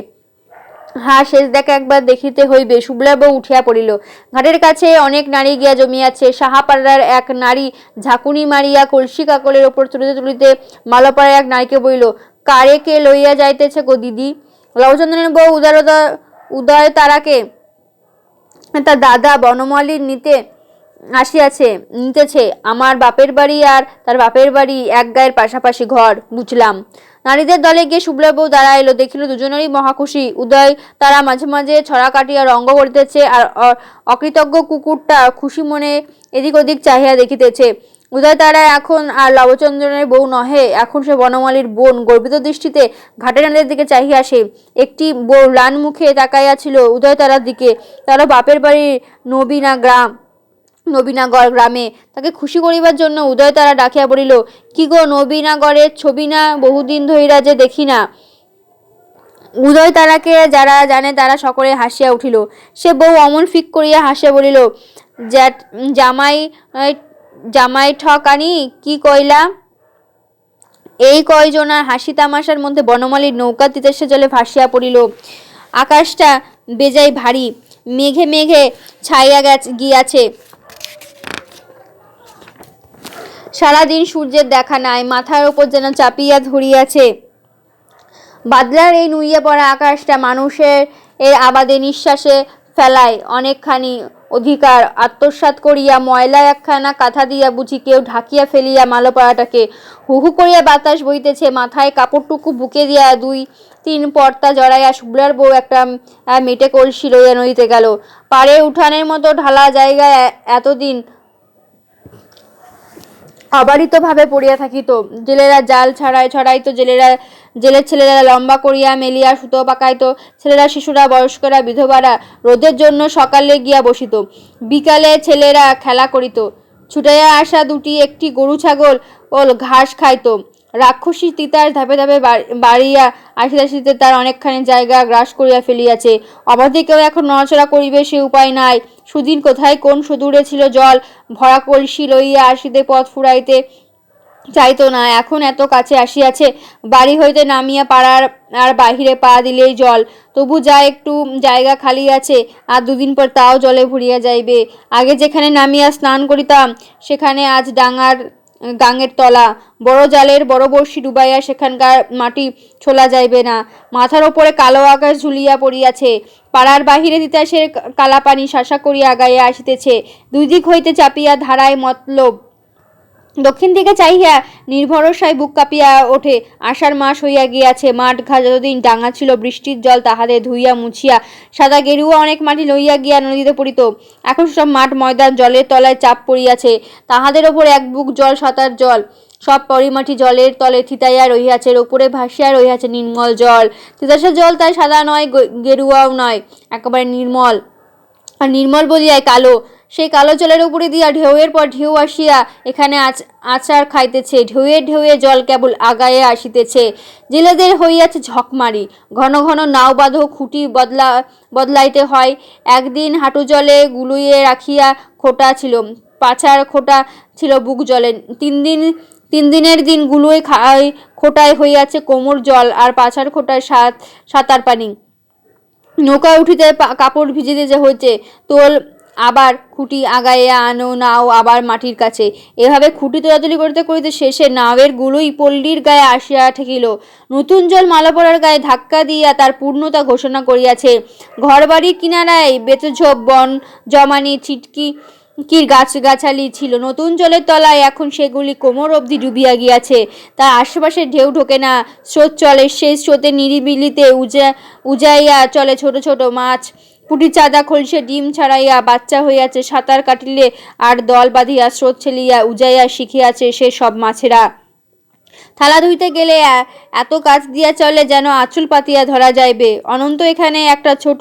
হ্যাঁ, শেষ দেখা একবার দেখিতে হইবে। শুক্লার বউ উঠিয়া পড়িল। ঘাটের কাছে অনেক নারী গিয়া জমিয়াছে। সাহাপাড়ার এক নারী ঝাঁকুনি মারিয়া কলসি কাকলের ওপর তুলিতে তুলিতে মালপাড়ার এক নারীকে বলিল, কারে কে লইয়া যাইতেছে গো দিদি? লবচন্দ্রনের বউ উদয় তারাকে তার দাদা বনমালী নিতেছে। আমার বাপের বাড়ি আর তার বাপের বাড়ি এক গায়ের পাশাপাশি ঘর, বুঝলাম। নারীদের দলে গিয়ে শুক্লার বউ দাঁড়াইল, দেখিল দুজনেরই মহাখুশি। উদয় তারা মাঝে মাঝে ছড়া কাটিয়া রঙ্গ করিতেছে, আর অকৃতজ্ঞ কুকুরটা খুশি মনে এদিক ওদিক চাহিয়া দেখিতেছে। উদয় তারা এখন আর লবচন্দ্রনের বউ নহে, এখন সে বনমালীর বোন। গর্বিত দৃষ্টিতে ঘাটের নারীদের দিকে চাহিয়া সে একটি বউ ম্লান মুখে তাকাইয়াছিল উদয় তারার দিকে। তারা বাপের বাড়ি নবীনাগড় গ্রামে। তাকে খুশি করিবার জন্য উদয় তারা ডাকিয়া বলিল, কি গো, নবীনাগড়ের ছবি না বহুদিন ধইরা যে দেখি না। উদয় তারাকে যারা জানে তারা সকলে হাসিয়া উঠিল। সে বউ অমন ফিক করিয়া হাসিয়া বলিল, জামাই ঠকানি কি কইলা? এই কয়জনার হাসি তামাশার মধ্যে বনমালীর নৌকা তিতাসে জলে ভাসিয়া পড়িল। আকাশটা বেজায় ভারী, মেঘে মেঘে ছাইয়া গিয়াছে। সারাদিন সূর্যের দেখা নাই, মাথার ওপর যেন চাপিয়া ধরিয়াছে। বাদলার এই নুইয়া পড়া আকাশটা মানুষের আবাদে নিঃশ্বাসে ফেলায় অনেকখানি অধিকার আত্মসাৎ করিয়া ময়লা একখানা কাঁথা দিয়া বুঝি কেউ ঢাকিয়া ফেলিয়া মালপাড়াটাকে। হু হু করিয়া বাতাস বইতেছে, মাথায় কাপড়টুকু বুকে দিয়া দুই তিন পর্তা জড়াইয়া শুভ্রার বউ একটা মেটে কলসি লইয়া নদীতে গেল। পাড়ে উঠানের মতো ঢালা জায়গায় এতদিন অবারিতভাবে পড়িয়া থাকিত। জেলেরা জাল ছড়াইতো, জেলের ছেলেরা লম্বা করিয়া মেলিয়া সুতো পাকাইত, ছেলেরা, শিশুরা, বয়স্করা, বিধবারা রোদের জন্য সকালে গিয়া বসিত, বিকালে ছেলেরা খেলা করিত। ছুটাইয়া আসা দুটি একটি গরু ছাগল ঘাস খাইত। রাক্ষসী তিতাস ধাপে ধাপে বাড়িয়া আসিতে তার অনেকখানি জায়গা গ্রাস করিয়া ফেলিয়াছে। অবধি কেউ এখন নড়াচড়া করিবে সে উপায় নাই। সুদিন কোথায় কোন সুদূরে ছিল জল ভরা কলসি লইয়া আসিতে পথ ফুরাইতে চাইত না, এখন এত কাছে আসিয়াছে, বাড়ি হইতে নামিয়া পাড়ার আর বাহিরে পা দিলেই জল। তবু যা একটু জায়গা খালি আছে, আর দুদিন পর তাও জলে ভরিয়া যাইবে। আগে যেখানে নামিয়া স্নান করিতাম সেখানে আজ গাঙের তলা, বড় জালের বড় বড়শি ডুবাইয়া সেখানকার মাটি ছোলা যাইবে না। মাথার ওপরে কালো আকাশ ঝুলিয়া পড়িয়াছে, পাড়ার বাহিরে তিতাসের কালাপানি শাসা করিয়া আগাইয়া আসিতেছে, দুই দিক হইতে চাপিয়া ধারায় মতলব। দক্ষিণ দিকে চাহিয়া নির্ভরসায় বুক কাঁপিয়া ওঠে। আষাঢ় মাস হইয়া গিয়াছে, মাঠ ঘাট যতদিন ডাঙা ছিল বৃষ্টির জল তাহাদের ধুইয়া মুছিয়া সাদা গেরুয়া অনেক মাটি লইয়া গিয়া নদীতে পড়িত। এখন সব মাঠ ময়দান জলের তলায় চাপ পড়িয়াছে, তাহাদের ওপর এক বুক জল, সাঁতার জল। সব পরিমাটি জলের তলে থিতাইয়া রহিয়াছে, ওপরে ভাসিয়া রহিয়াছে নির্মল জল। তিতাসের জল তাই সাদা নয়, গেরুয়াও নয়, একেবারে নির্মল। আর নির্মল বলিয়ায় কালো। সেই কালো জলের উপরে দিয়া ঢেউয়ের পর ঢেউ আসিয়া এখানে আছাড় খাইতেছে, ঢেউয়ে ঢেউয়ে জল কেবল আগায়ে আসিতেছে। জেলেদের হইয়াছে ঝকমারি, ঘন ঘন নাও বাঁধো, খুঁটি বদলাইতে হয়। একদিন হাঁটু জলে গুলুইয়ে রাখিয়া খোটা ছিল, পাছার খোটা ছিল বুক জলে। তিন দিনের দিন গুলুই খোটায় হইয়াছে কোমর জল, আর পাছার খোটায় সাঁতার পানি। নৌকায় উঠিতে কাপড় ভিজিতে হইতে, তোল আবার খুঁটি আগাইয়া আনো, নাও আবার মাটির কাছে। এভাবে খুঁটি তোলাতুলি করিতে করিতে শেষে নাওয়ের গুলোই পল্লীর গায়ে আসিয়া ঠেকিল। নতুন জল মালাপড়ার গায়ে ধাক্কা দিয়া তার পূর্ণতা ঘোষণা করিয়াছে। ঘরবাড়ির কিনারায় বেতঝোপ বন জমানি ছিটকির গাছগাছালি ছিল, নতুন জলের তলায় এখন সেগুলি কোমর অবধি ডুবিয়া গিয়াছে। তার আশেপাশে ঢেউ ঢোকে না, স্রোত চলে, সেই স্রোতে নিরিবিলিতে উজাইয়া চলে ছোট ছোট মাছ। পুঁটি চাঁদা খলসে ডিম ছাড়াইয়া বাচ্চা হইয়াছে, সাঁতার কাটিলে আর দল বাঁধিয়া স্রোত ছেলিয়া উজাইয়া শিখিয়াছে সে সব মাছেরা। থালা ধুইতে গেলে এত কাছ দিয়া চলে যেন আঁচল পাতিয়া ধরা যাইবে। অনন্ত এখানে একটা ছোট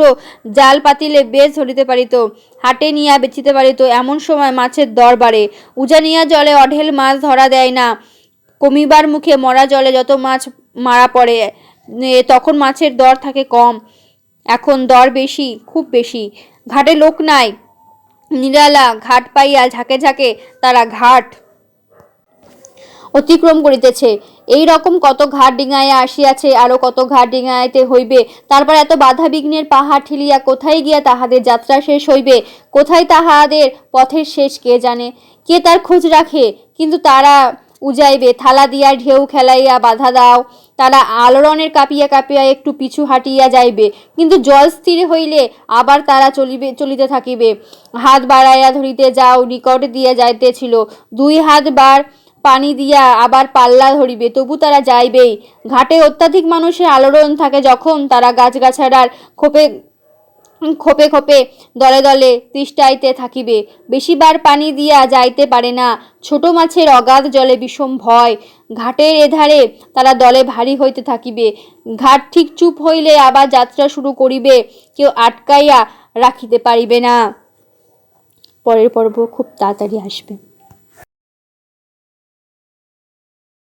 জাল পাতিলে বেশ ধরিতে পারিত, হাটে নিয়া বেচিতে পারিত। এমন সময় মাছের দর বাড়ে। উজানিয়া জলে অঢেল মাছ ধরা দেয় না। কমিবার মুখে মরা জলে যত মাছ মারা পড়ে, তখন মাছের দর থাকে কম। এখন দর বেশি, খুব বেশি। ঘাটে লোক নাই, নিরালা ঘাট পাইয়া ঝাঁকে ঝাঁকে তারা ঘাট অতিক্রম করিতেছে। এই রকম কত ঘাট ডিঙাইয়া আসিয়াছে, আরো কত ঘাট ডিঙাইতে হইবে। তারপর এত বাধা বিঘ্নের পাহাড় ঠেলিয়া কোথায় গিয়া তাহাদের যাত্রা শেষ হইবে, কোথায় তাহাদের পথের শেষ কে জানে, কে তার খোঁজ রাখে। কিন্তু তারা উজাইবে, থালা দিয়া ঢেউ খেলাইয়া বাধা দাও, তারা আলোড়নের কাঁপিয়া কাঁপিয়া একটু পিছু হাঁটিয়া যাইবে, কিন্তু জল স্থির হইলে আবার তারা চলিতে থাকিবে। হাত বাড়াইয়া ধরিতে যাও, নিকট দিয়া যাইতেছিল, দুই হাত বার পানি দিয়া আবার পাল্লা ধরিবে, তবু তারা যাইবেই। ঘাটে অত্যাধিক মানুষের আলোড়ন থাকে যখন, তারা গাছগাছাড়ার খোপে খোপে দলে দলে তৃষ্টাইতে থাকিবে, বেশিবার পানি দিয়া যাইতে পারে না। ছোট মাছের অগাধ জলে বিষম ভয়। ঘাটের এধারে তারা দলে ভারী হইতে থাকিবে। ঘাট ঠিক চুপ হইলে আবার যাত্রা শুরু করিবে, কেউ আটকাইয়া রাখিতে পারিবে না। পরের পর্ব খুব তাড়াতাড়ি আসবে।